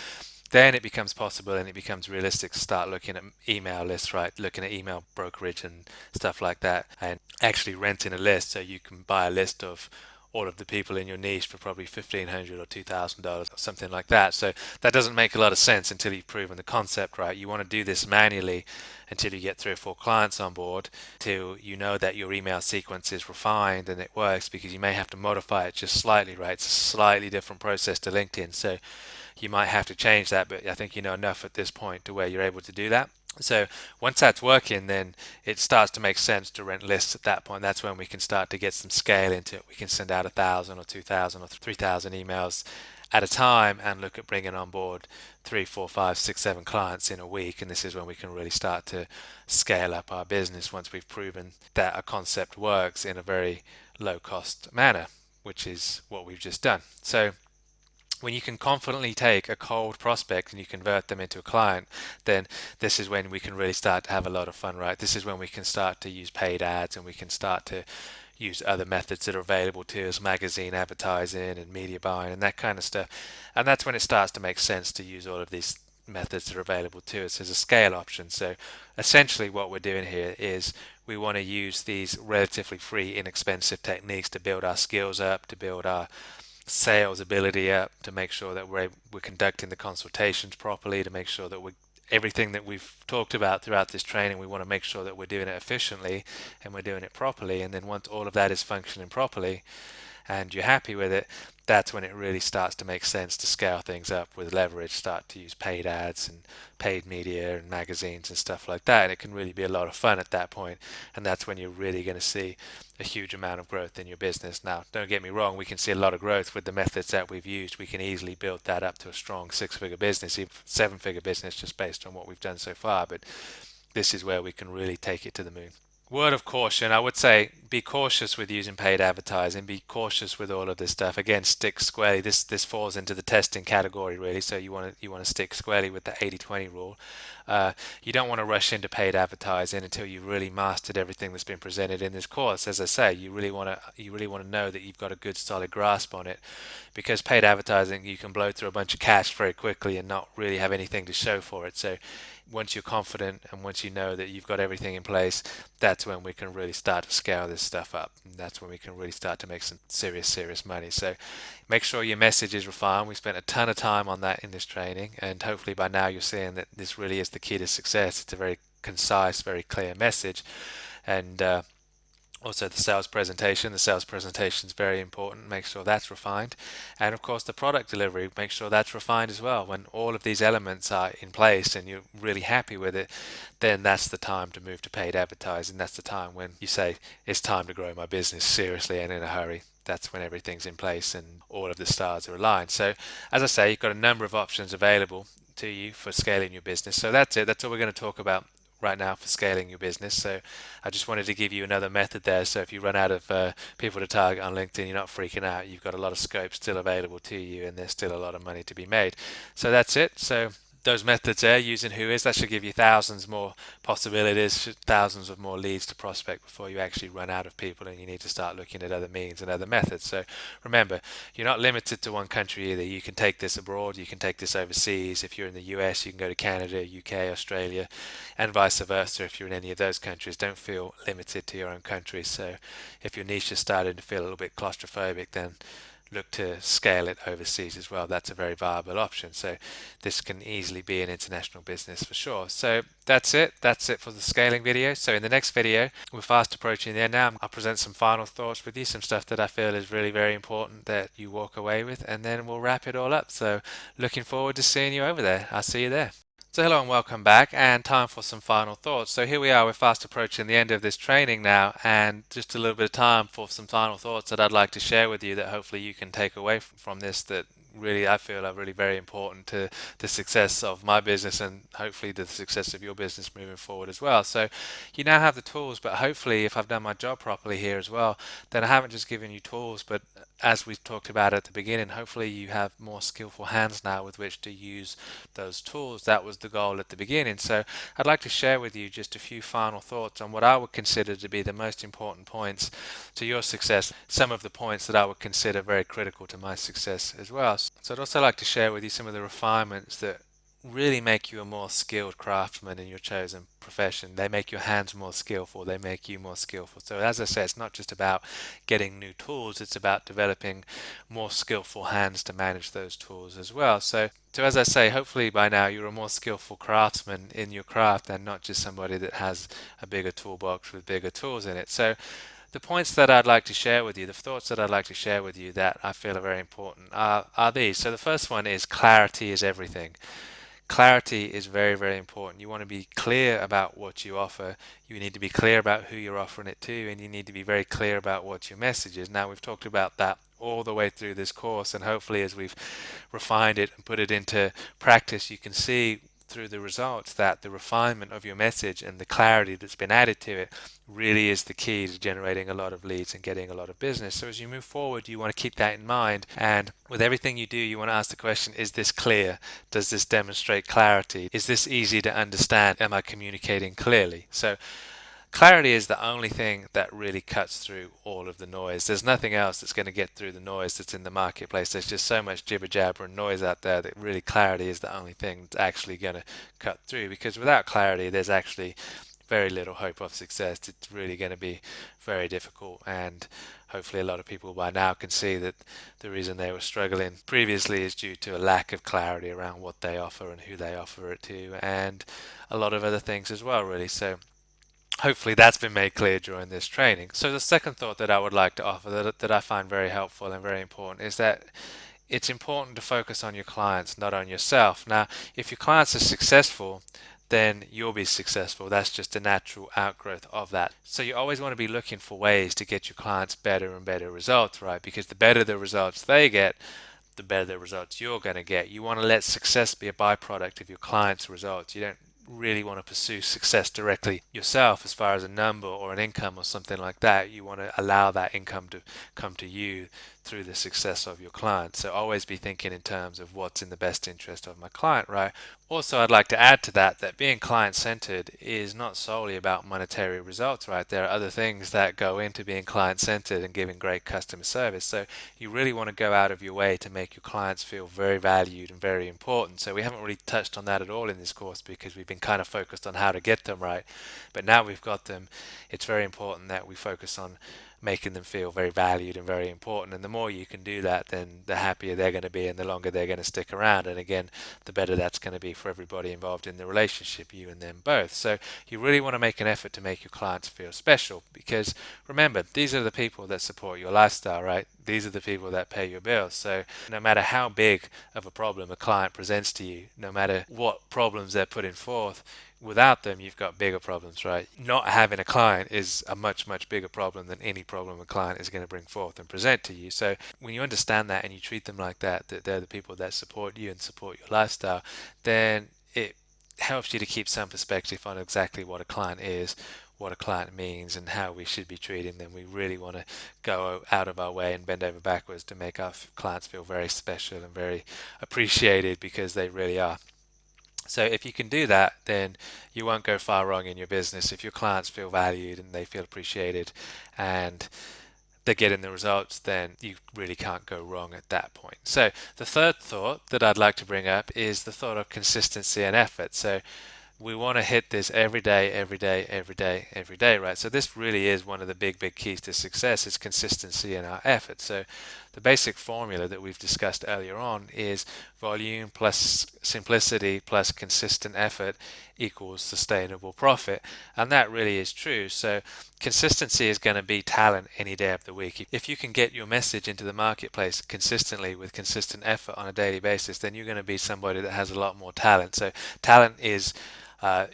then it becomes possible and it becomes realistic to start looking at email lists, right? Looking at email brokerage and stuff like that, and actually renting a list so you can buy a list of all of the people in your niche for probably $1,500 or $2,000 or something like that. So that doesn't make a lot of sense until you've proven the concept, right? You want to do this manually until you get 3 or 4 clients on board, till you know that your email sequence is refined and it works, because you may have to modify it just slightly, right? It's a slightly different process to LinkedIn. So you might have to change that, but I think you know enough at this point to where you're able to do that. So once that's working, then it starts to make sense to rent lists at that point. That's when we can start to get some scale into it. We can send out 1,000 or 2,000 or 3,000 emails at a time and look at bringing on board 3, 4, 5, 6, 7 clients in a week. And this is when we can really start to scale up our business once we've proven that a concept works in a very low cost manner, which is what we've just done. So when you can confidently take a cold prospect and you convert them into a client, then this is when we can really start to have a lot of fun, right? This is when we can start to use paid ads and we can start to use other methods that are available to us, magazine advertising and media buying and that kind of stuff. And that's when it starts to make sense to use all of these methods that are available to us as a scale option. So essentially what we're doing here is we want to use these relatively free, inexpensive techniques to build our skills up, to build our sales ability up, to make sure that we're conducting the consultations properly, to make sure that we everything that we've talked about throughout this training, we want to make sure that we're doing it efficiently and we're doing it properly. And then once all of that is functioning properly and you're happy with it, that's when it really starts to make sense to scale things up with leverage, start to use paid ads and paid media and magazines and stuff like that. And it can really be a lot of fun at that point. And that's when you're really going to see a huge amount of growth in your business. Now, don't get me wrong, we can see a lot of growth with the methods that we've used. We can easily build that up to a strong 6-figure business, even 7-figure business, just based on what we've done so far. But this is where we can really take it to the moon. Word of caution, I would say be cautious with using paid advertising, be cautious with all of this stuff. Again, stick squarely. This falls into the testing category really, so you want to stick squarely with the 80-20 rule. You don't want to rush into paid advertising until you've really mastered everything that's been presented in this course. As I say, you really want to know that you've got a good solid grasp on it, because paid advertising, you can blow through a bunch of cash very quickly and not really have anything to show for it. So once you're confident and once you know that you've got everything in place, that's when we can really start to scale this stuff up. And that's when we can really start to make some serious money. So make sure your message is refined. We spent a ton of time on that in this training, and hopefully by now you're seeing that this really is the key to success. It's a very concise, very clear message. And also the sales presentation. The sales presentation is very important. Make sure that's refined. And of course the product delivery, make sure that's refined as well. When all of these elements are in place and you're really happy with it, then that's the time to move to paid advertising. That's the time when you say, it's time to grow my business seriously and in a hurry. That's when everything's in place and all of the stars are aligned. So as I say, you've got a number of options available to you for scaling your business. So that's it. That's all we're going to talk about right now for scaling your business. So I just wanted to give you another method there. So if you run out of people to target on LinkedIn, you're not freaking out. You've got a lot of scope still available to you, and there's still a lot of money to be made. So that's it. So those methods there, using Whois, that should give you thousands more possibilities, thousands of more leads to prospect before you actually run out of people and you need to start looking at other means and other methods. So remember, you're not limited to one country either. You can take this abroad, you can take this overseas. If you're in the US, you can go to Canada, UK, Australia, and vice versa. If you're in any of those countries, don't feel limited to your own country. So if your niche is starting to feel a little bit claustrophobic, then look to scale it overseas as well. That's a very viable option. So this can easily be an international business for sure. So that's it. That's it for the scaling video. So in the next video, we're fast approaching the end now. I'll present some final thoughts with you, some stuff that I feel is really very important that you walk away with, and then we'll wrap it all up. So looking forward to seeing you over there. I'll see you there. So hello and welcome back, and time for some final thoughts. So here we are, we're fast approaching the end of this training now, and just a little bit of time for some final thoughts that I'd like to share with you that hopefully you can take away from this, that really I feel are really very important to the success of my business and hopefully the success of your business moving forward as well. So you now have the tools, but hopefully if I've done my job properly here as well, then I haven't just given you tools, but as we talked about at the beginning, hopefully you have more skillful hands now with which to use those tools. That was the goal at the beginning. So I'd like to share with you just a few final thoughts on what I would consider to be the most important points to your success, some of the points that I would consider very critical to my success as well. So I'd also like to share with you some of the refinements that really make you a more skilled craftsman in your chosen profession. They make your hands more skillful, they make you more skillful. So as I said, it's not just about getting new tools, it's about developing more skillful hands to manage those tools as well. So as I say, hopefully by now you're a more skillful craftsman in your craft and not just somebody that has a bigger toolbox with bigger tools in it. So the points that I'd like to share with you, the thoughts that I'd like to share with you that I feel are very important are these. So the first one is clarity is everything. Clarity is very, very important. You want to be clear about what you offer. You need to be clear about who you're offering it to, and you need to be very clear about what your message is. Now, we've talked about that all the way through this course, and hopefully, as we've refined it and put it into practice, you can see through the results that the refinement of your message and the clarity that's been added to it really is the key to generating a lot of leads and getting a lot of business. So as you move forward, you want to keep that in mind. And with everything you do, you want to ask the question, is this clear? Does this demonstrate clarity? Is this easy to understand? Am I communicating clearly? So clarity is the only thing that really cuts through all of the noise. There's nothing else that's going to get through the noise that's in the marketplace. There's just so much jibber jabber and noise out there that really clarity is the only thing that's actually going to cut through. Because without clarity, there's actually very little hope of success. It's really going to be very difficult, and hopefully a lot of people by now can see that the reason they were struggling previously is due to a lack of clarity around what they offer and who they offer it to, and a lot of other things as well, really. So hopefully that's been made clear during this training. So the second thought that I would like to offer that I find very helpful and very important is that it's important to focus on your clients, not on yourself. Now, if your clients are successful, then you'll be successful. That's just a natural outgrowth of that. So you always want to be looking for ways to get your clients better and better results, right? Because the better the results they get, the better the results you're going to get. You want to let success be a byproduct of your clients' results. You don't really want to pursue success directly yourself as far as a number or an income or something like that. You want to allow that income to come to you through the success of your client. So always be thinking in terms of what's in the best interest of my client, right? Also, I'd like to add to that that being client-centered is not solely about monetary results, right? There are other things that go into being client-centered and giving great customer service. So you really want to go out of your way to make your clients feel very valued and very important. So we haven't really touched on that at all in this course because we've been kind of focused on how to get them right. But now we've got them, it's very important that we focus on making them feel very valued and very important. And the more you can do that, then the happier they're going to be and the longer they're going to stick around. And again, the better that's going to be for everybody involved in the relationship, you and them both. So you really want to make an effort to make your clients feel special, because remember, these are the people that support your lifestyle, right? These are the people that pay your bills. So no matter how big of a problem a client presents to you, no matter what problems they're putting forth, without them, you've got bigger problems, right? Not having a client is a much, much bigger problem than any problem a client is going to bring forth and present to you. So when you understand that and you treat them like that, that they're the people that support you and support your lifestyle, then it helps you to keep some perspective on exactly what a client is, what a client means, and how we should be treating them. We really want to go out of our way and bend over backwards to make our clients feel very special and very appreciated, because they really are. So if you can do that, then you won't go far wrong in your business. If your clients feel valued and they feel appreciated and they're getting the results, then you really can't go wrong at that point. So the third thought that I'd like to bring up is the thought of consistency and effort. So we want to hit this every day, every day, every day, every day, right? So this really is one of the big, big keys to success, is consistency in our effort. So the basic formula that we've discussed earlier on is volume plus simplicity plus consistent effort equals sustainable profit. And that really is true. So consistency is going to be talent any day of the week. If you can get your message into the marketplace consistently with consistent effort on a daily basis, then you're going to be somebody that has a lot more talent. So talent is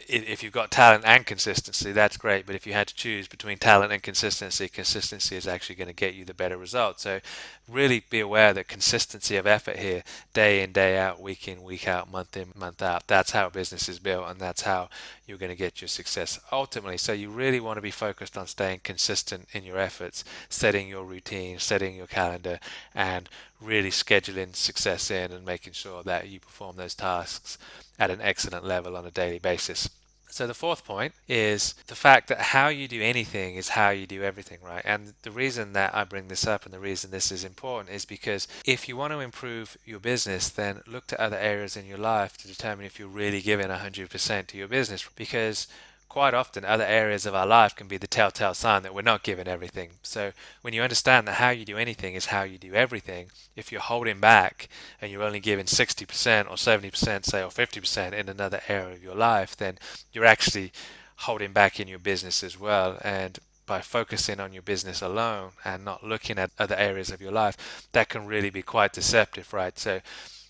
if you've got talent and consistency, that's great. But if you had to choose between talent and consistency, consistency is actually going to get you the better result. So really be aware that consistency of effort here, day in, day out, week in, week out, month in, month out, that's how business is built, and that's how you're going to get your success ultimately. So you really want to be focused on staying consistent in your efforts, setting your routine, setting your calendar, and really scheduling success in and making sure that you perform those tasks at an excellent level on a daily basis. So the fourth point is the fact that how you do anything is how you do everything, right? And the reason that I bring this up and the reason this is important is because if you want to improve your business, then look to other areas in your life to determine if you're really giving 100% to your business. Because quite often other areas of our life can be the telltale sign that we're not giving everything. So when you understand that how you do anything is how you do everything, if you're holding back and you're only giving 60% or 70%, say, or 50% in another area of your life, then you're actually holding back in your business as well. And by focusing on your business alone and not looking at other areas of your life, that can really be quite deceptive, right? So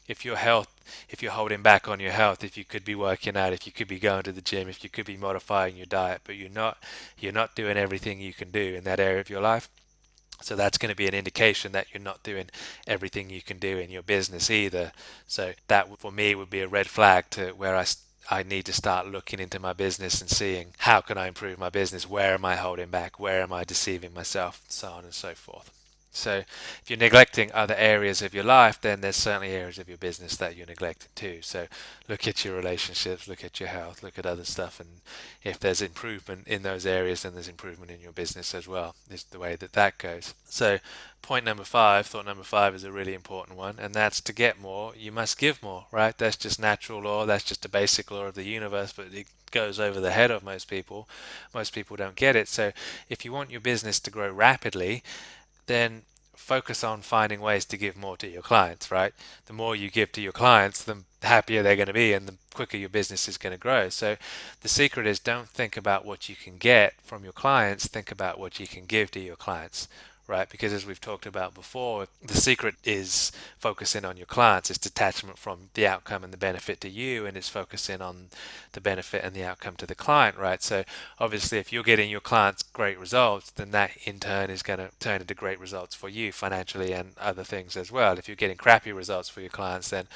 if your health, if you're holding back on your health, if you could be working out, if you could be going to the gym, if you could be modifying your diet, but you're not doing everything you can do in that area of your life. So that's going to be an indication that you're not doing everything you can do in your business either. So that for me would be a red flag to where I need to start looking into my business and seeing how can I improve my business, where am I holding back, where am I deceiving myself, so on and so forth. So if you're neglecting other areas of your life, then there's certainly areas of your business that you're neglecting too. So look at your relationships, look at your health, look at other stuff, and if there's improvement in those areas, then there's improvement in your business as well, is the way that that goes. So point number five, thought number five is a really important one, and that's to get more, you must give more, right? That's just natural law, that's just a basic law of the universe, but it goes over the head of most people. Most people don't get it. So if you want your business to grow rapidly, then focus on finding ways to give more to your clients, right? The more you give to your clients, the happier they're going to be and the quicker your business is going to grow. So the secret is don't think about what you can get from your clients, think about what you can give to your clients. Right, because as we've talked about before, the secret is focusing on your clients. It's detachment from the outcome and the benefit to you, and it's focusing on the benefit and the outcome to the client, right? So obviously, if you're getting your clients great results, then that in turn is going to turn into great results for you financially and other things as well. If you're getting crappy results for your clients, then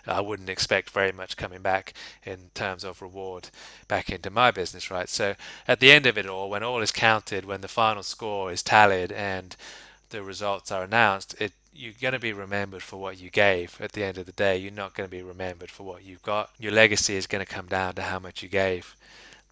I wouldn't expect very much coming back in terms of reward back into my business, right? So at the end of it all, when all is counted, when the final score is tallied and the results are announced, you're going to be remembered for what you gave. At the end of the day, you're not going to be remembered for what you've got. Your legacy is going to come down to how much you gave.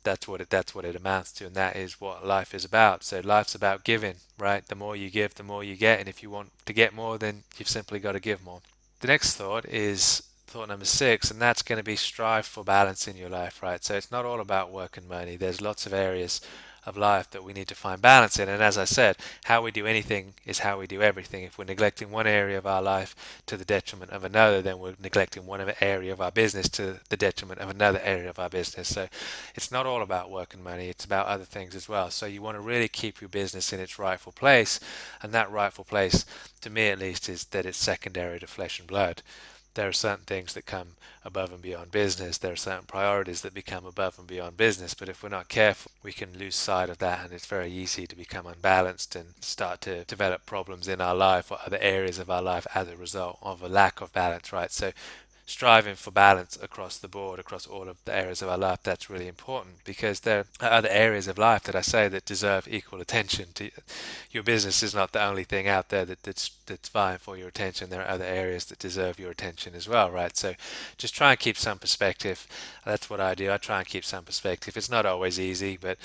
That's what it amounts to, and that is what life is about. So life's about giving, right? The more you give, the more you get, and if you want to get more, then you've simply got to give more. The next thought is thought number six, and that's going to be strive for balance in your life, right? So it's not all about work and money. There's lots of areas of life that we need to find balance in. And as I said, how we do anything is how we do everything. If we're neglecting one area of our life to the detriment of another, then we're neglecting one area of our business to the detriment of another area of our business. So it's not all about work and money, it's about other things as well. So you want to really keep your business in its rightful place, and that rightful place, to me at least, is that it's secondary to flesh and blood. There are certain things that come above and beyond business. There are certain priorities that become above and beyond business. But if we're not careful, we can lose sight of that, and it's very easy to become unbalanced and start to develop problems in our life or other areas of our life as a result of a lack of balance, right? So striving for balance across the board, across all of the areas of our life, that's really important, because there are other areas of life that I say that deserve equal attention. Your business is not the only thing out there that's vying for your attention. There are other areas that deserve your attention as well, right? So just try and keep some perspective. That's what I do. I try and keep some perspective. It's not always easy, but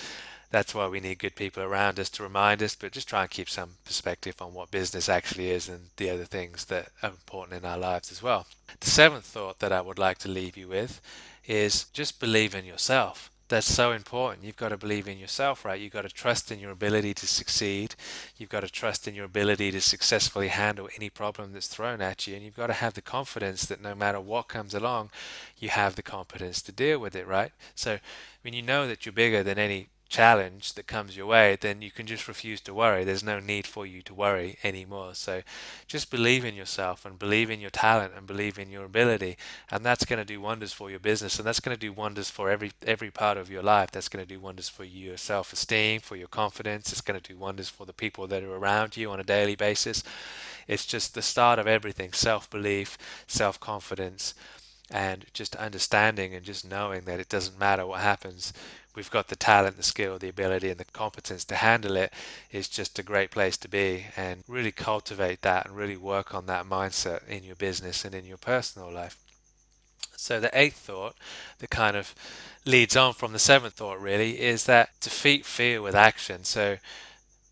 that's why we need good people around us to remind us, but just try and keep some perspective on what business actually is and the other things that are important in our lives as well. The seventh thought that I would like to leave you with is just believe in yourself. That's so important. You've got to believe in yourself, right? You've got to trust in your ability to succeed. You've got to trust in your ability to successfully handle any problem that's thrown at you. And you've got to have the confidence that no matter what comes along, you have the competence to deal with it, right? So when you know that you're bigger than any challenge that comes your way, then you can just refuse to worry. There's no need for you to worry anymore. So just believe in yourself and believe in your talent and believe in your ability, and that's going to do wonders for your business, and that's going to do wonders for every part of your life. That's going to do wonders for your self-esteem, for your confidence. It's going to do wonders for the people that are around you on a daily basis. It's just the start of everything: self-belief, self-confidence, and just understanding and just knowing that it doesn't matter what happens. We've got the talent, the skill, the ability, and the competence to handle it. Is just a great place to be, and really cultivate that and really work on that mindset in your business and in your personal life. So the eighth thought that kind of leads on from the seventh thought really is that defeat fear with action. So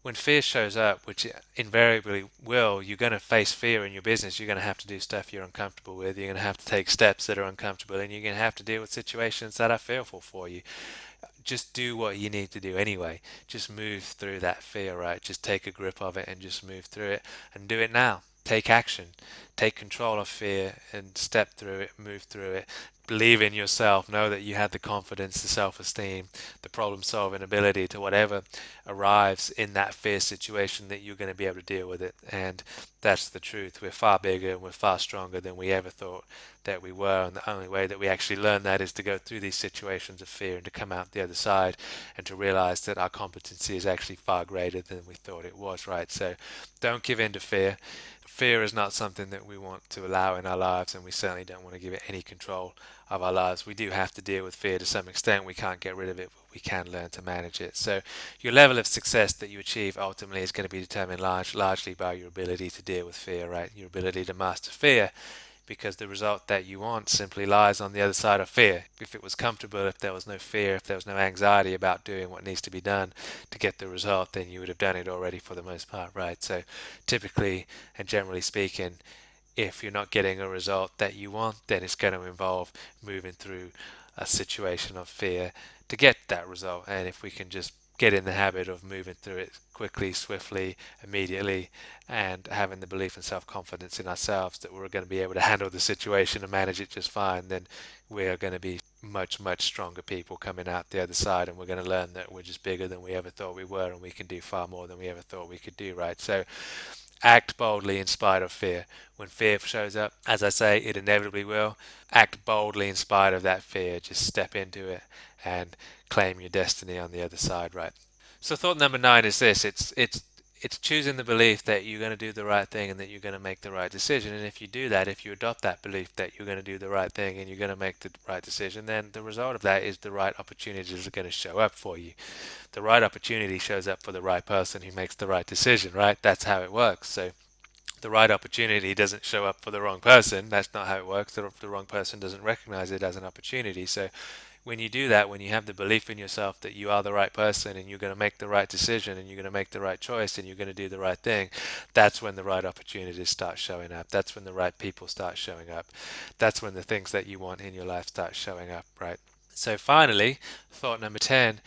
when fear shows up, which it invariably will, you're going to face fear in your business. You're going to have to do stuff you're uncomfortable with. You're going to have to take steps that are uncomfortable, and you're going to have to deal with situations that are fearful for you. Just do what you need to do anyway. Just move through that fear, right? Just take a grip of it and just move through it and do it now. Take action. Take control of fear and step through it, move through it. Believe in yourself. Know that you have the confidence, the self esteem, the problem solving ability to whatever arrives in that fear situation that you're going to be able to deal with it. And that's the truth. We're far bigger and we're far stronger than we ever thought that we were, and the only way that we actually learn that is to go through these situations of fear and to come out the other side and to realize that our competency is actually far greater than we thought it was, right? So don't give in to fear. Fear is not something that we want to allow in our lives, and we certainly don't want to give it any control of our lives. We do have to deal with fear to some extent. We can't get rid of it, but we can learn to manage it. So your level of success that you achieve ultimately is going to be determined largely by your ability to deal with fear, right? Your ability to master fear, because the result that you want simply lies on the other side of fear. If it was comfortable, if there was no fear, if there was no anxiety about doing what needs to be done to get the result, then you would have done it already for the most part, right? So typically and generally speaking, if you're not getting a result that you want, then it's going to involve moving through a situation of fear to get that result. And if we can just get in the habit of moving through it quickly, swiftly, immediately, and having the belief and self-confidence in ourselves that we're going to be able to handle the situation and manage it just fine, then we are going to be much, much stronger people coming out the other side, and we're going to learn that we're just bigger than we ever thought we were, and we can do far more than we ever thought we could do, right? So act boldly in spite of fear. When fear shows up, as I say, it inevitably will. Act boldly in spite of that fear. Just step into it and claim your destiny on the other side, right? So thought number nine is this: it's choosing the belief that you're going to do the right thing and that you're going to make the right decision. And if you do that, if you adopt that belief that you're going to do the right thing and you're going to make the right decision, then the result of that is the right opportunities are going to show up for you. The right opportunity shows up for the right person who makes the right decision, right? That's how it works. So the right opportunity doesn't show up for the wrong person. That's not how it works. The wrong person doesn't recognize it as an opportunity. So when you do that, when you have the belief in yourself that you are the right person and you're going to make the right decision and you're going to make the right choice and you're going to do the right thing, that's when the right opportunities start showing up. That's when the right people start showing up. That's when the things that you want in your life start showing up, right? So finally, thought number 10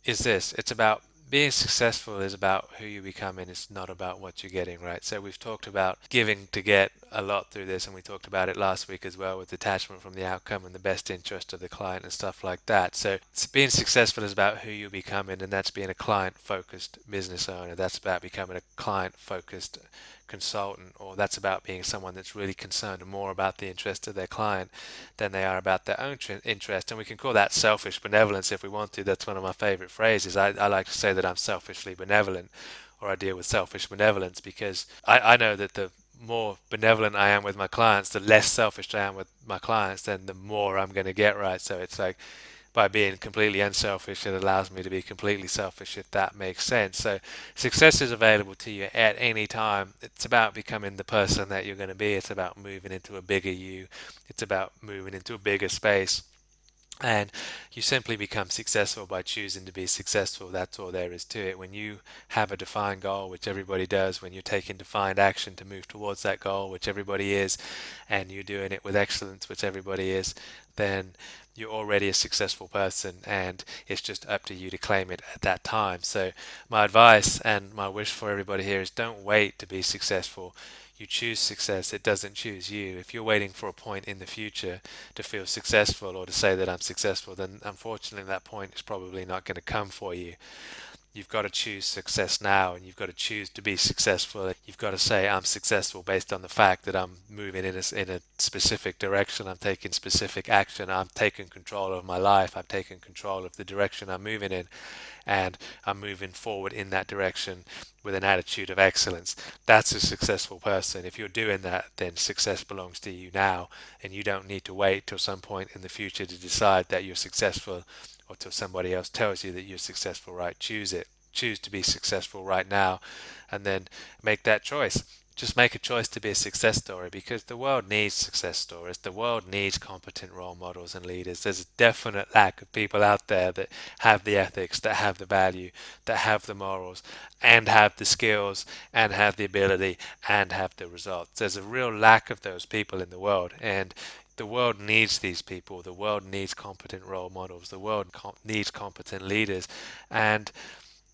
is this: it's about being successful is about who you become, and it's not about what you're getting, right? So we've talked about giving to get a lot through this, and we talked about it last week as well with detachment from the outcome and the best interest of the client and stuff like that. So being successful is about who you're becoming, and that's being a client focused business owner. That's about becoming a client focused consultant, or that's about being someone that's really concerned more about the interest of their client than they are about their own interest. And we can call that selfish benevolence if we want to. That's one of my favorite phrases. I like to say that I'm selfishly benevolent, or I deal with selfish benevolence, because I know that the more benevolent I am with my clients, the less selfish I am with my clients, then the more I'm going to get, right? So it's like, by being completely unselfish, it allows me to be completely selfish, if that makes sense. So success is available to you at any time. It's about becoming the person that you're going to be. It's about moving into a bigger you. It's about moving into a bigger space. And you simply become successful by choosing to be successful. That's all there is to it. When you have a defined goal, which everybody does, when you're taking defined action to move towards that goal, which everybody is, and you're doing it with excellence, which everybody is, then you're already a successful person, and it's just up to you to claim it at that time. So my advice and my wish for everybody here is don't wait to be successful. You choose success, it doesn't choose you. If you're waiting for a point in the future to feel successful or to say that I'm successful, then unfortunately that point is probably not going to come for you. You've got to choose success now, and you've got to choose to be successful. You've got to say I'm successful based on the fact that I'm moving in a specific direction. I'm taking specific action. I'm taking control of my life. I'm taking control of the direction I'm moving in, and I'm moving forward in that direction with an attitude of excellence. That's a successful person. If you're doing that, then success belongs to you now, and you don't need to wait till some point in the future to decide that you're successful, or till somebody else tells you that you're successful, right? Choose it. Choose to be successful right now, and then make that choice. just make a choice to be a success story, because the world needs success stories. The world needs competent role models and leaders. There's a definite lack of people out there that have the ethics, that have the value, that have the morals, and have the skills, and have the ability, and have the results. There's a real lack of those people in the world, and the world needs these people. The world needs competent role models. The world needs competent leaders. And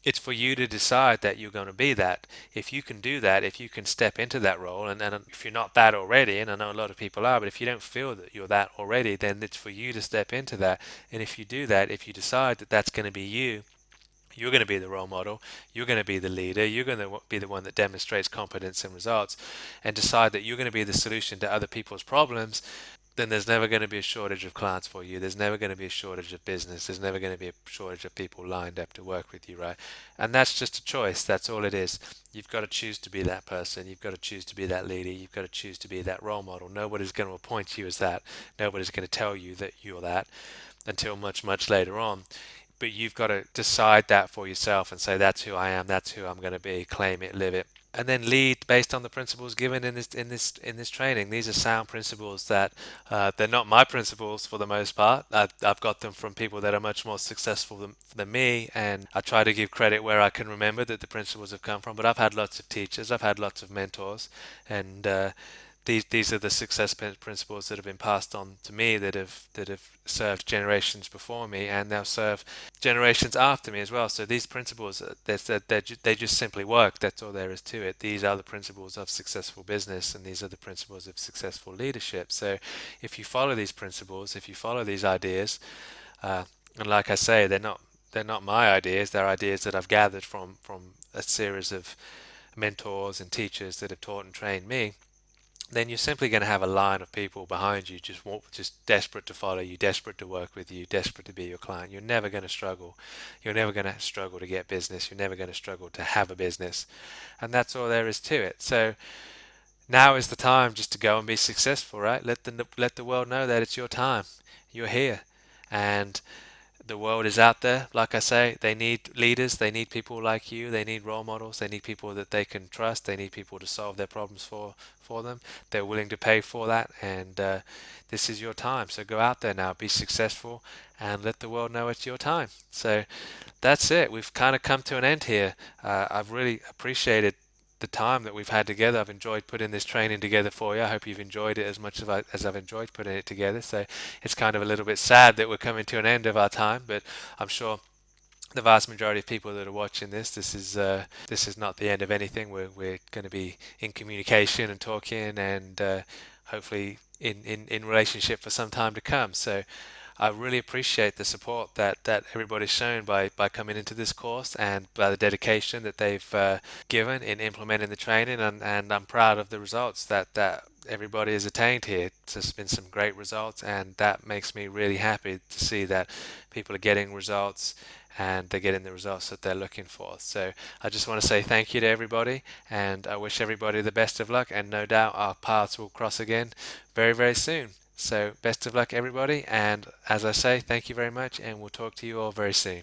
it's for you to decide that you're going to be that. If you can do that, if you can step into that role, and if you're not that already, and I know a lot of people are, but if you don't feel that you're that already, then it's for you to step into that. And if you do that, if you decide that that's going to be you, you're going to be the role model, you're going to be the leader, you're going to be the one that demonstrates competence and results, and decide that you're going to be the solution to other people's problems, then there's never going to be a shortage of clients for you. There's never going to be a shortage of business. There's never going to be a shortage of people lined up to work with you, right? And that's just a choice. That's all it is. You've got to choose to be that person. You've got to choose to be that leader. You've got to choose to be that role model. Nobody's going to appoint you as that. Nobody's going to tell you that you're that until much, much later on. But you've got to decide that for yourself and say, that's who I am. That's who I'm going to be. Claim it, live it, and then lead based on the principles given in this training. These are sound principles that they're not my principles for the most part. I've got them from people that are much more successful than me, and I try to give credit where I can remember that the principles have come from. But I've had lots of teachers, I've had lots of mentors, and these are the success principles that have been passed on to me, that have served generations before me, and now serve generations after me as well. So these principles, they just simply work. That's all there is to it. These are the principles of successful business, and these are the principles of successful leadership. So if you follow these principles, if you follow these ideas, and like I say, they're not my ideas. They're ideas that I've gathered from a series of mentors and teachers that have taught and trained me. Then you're simply going to have a line of people behind you, just desperate to follow you, desperate to work with you, desperate to be your client. You're never going to struggle. You're never going to struggle to get business. You're never going to struggle to have a business. And that's all there is to it. So now is the time just to go and be successful, right? Let the world know that it's your time. You're here. And the world is out there. Like I say, they need leaders. They need people like you. They need role models. They need people that they can trust. They need people to solve their problems for them. They're willing to pay for that. And this is your time. So go out there now, be successful, and let the world know it's your time. So that's it. We've kind of come to an end here. I've really appreciated the time that we've had together. I've enjoyed putting this training together for you. I hope you've enjoyed it as much as I've enjoyed putting it together. So it's kind of a little bit sad that we're coming to an end of our time, but I'm sure the vast majority of people that are watching this is not the end of anything. We're going to be in communication and talking, and hopefully in relationship for some time to come. So I really appreciate the support that everybody's shown by coming into this course, and by the dedication that they've given in implementing the training, and I'm proud of the results that everybody has attained here. There's been some great results, and that makes me really happy to see that people are getting results, and they're getting the results that they're looking for. So I just want to say thank you to everybody, and I wish everybody the best of luck, and no doubt our paths will cross again very, very soon. So best of luck, everybody, and as I say, thank you very much, and we'll talk to you all very soon.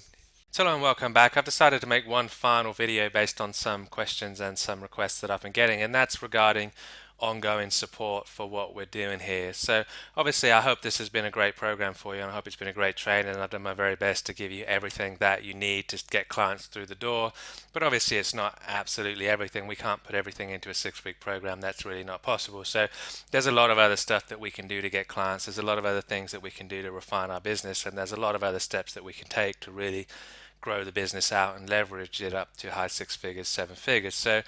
So hello and welcome back. I've decided to make one final video based on some questions and some requests that I've been getting, and that's regarding ongoing support for what we're doing here. So obviously I hope this has been a great program for you, and I hope it's been a great training, and I've done my very best to give you everything that you need to get clients through the door. But obviously it's not absolutely everything. We can't put everything into a 6-week program. That's really not possible. So there's a lot of other stuff that we can do to get clients. There's a lot of other things that we can do to refine our business, and there's a lot of other steps that we can take to really grow the business out and leverage it up to high 6 figures, 7 figures. So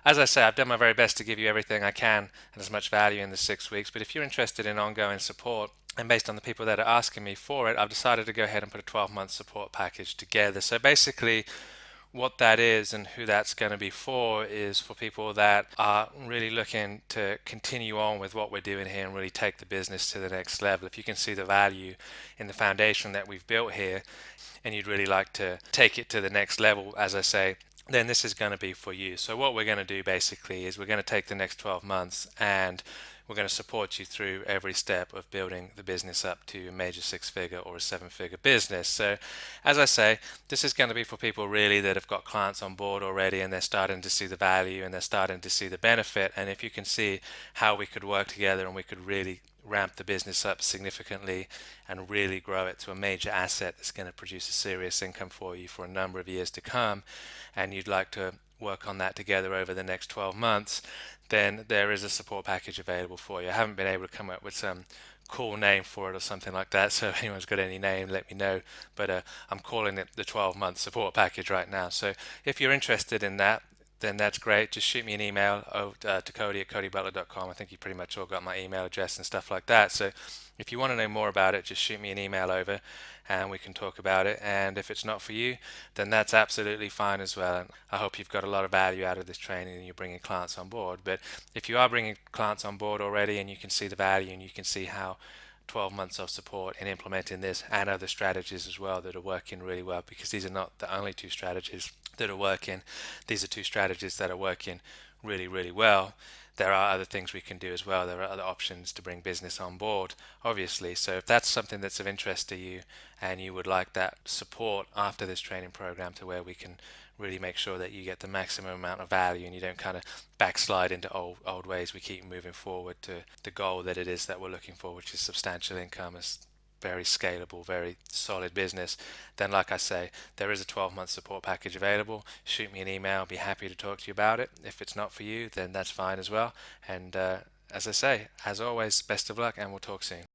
as I say, I've done my very best to give you everything I can and as much value in the 6 weeks. But if you're interested in ongoing support, and based on the people that are asking me for it, I've decided to go ahead and put a 12-month support package together. So basically what that is and who that's going to be for is for people that are really looking to continue on with what we're doing here and really take the business to the next level. If you can see the value in the foundation that we've built here, and you'd really like to take it to the next level, as I say, then this is going to be for you. So what we're going to do basically is we're going to take the next 12 months, and we're going to support you through every step of building the business up to a major six-figure or a seven-figure business. So as I say, this is going to be for people really that have got clients on board already and they're starting to see the value and they're starting to see the benefit. And if you can see how we could work together and we could really ramp the business up significantly and really grow it to a major asset that's going to produce a serious income for you for a number of years to come, and you'd like to work on that together over the next 12 months, then there is a support package available for you. I haven't been able to come up with some cool name for it or something like that, so if anyone's got any name, let me know. But I'm calling it the 12-month support package right now. So if you're interested in that, then that's great. Just shoot me an email to Cody@codybutler.com. I think you pretty much all got my email address and stuff like that. So if you want to know more about it, just shoot me an email over and we can talk about it. And if it's not for you, then that's absolutely fine as well. And I hope you've got a lot of value out of this training and you're bringing clients on board. But if you are bringing clients on board already and you can see the value and you can see how 12 months of support in implementing this and other strategies as well that are working really well, because these are not the only two strategies that are working. These are two strategies that are working really, really well. There are other things we can do as well. There are other options to bring business on board, obviously. So if that's something that's of interest to you and you would like that support after this training program to where we can really make sure that you get the maximum amount of value and you don't kind of backslide into old ways, we keep moving forward to the goal that it is that we're looking for, which is substantial income, as very scalable, very solid business, then like I say, there is a 12-month support package available. Shoot me an email, I'll be happy to talk to you about it. If it's not for you, then that's fine as well. And as I say, as always, best of luck and we'll talk soon.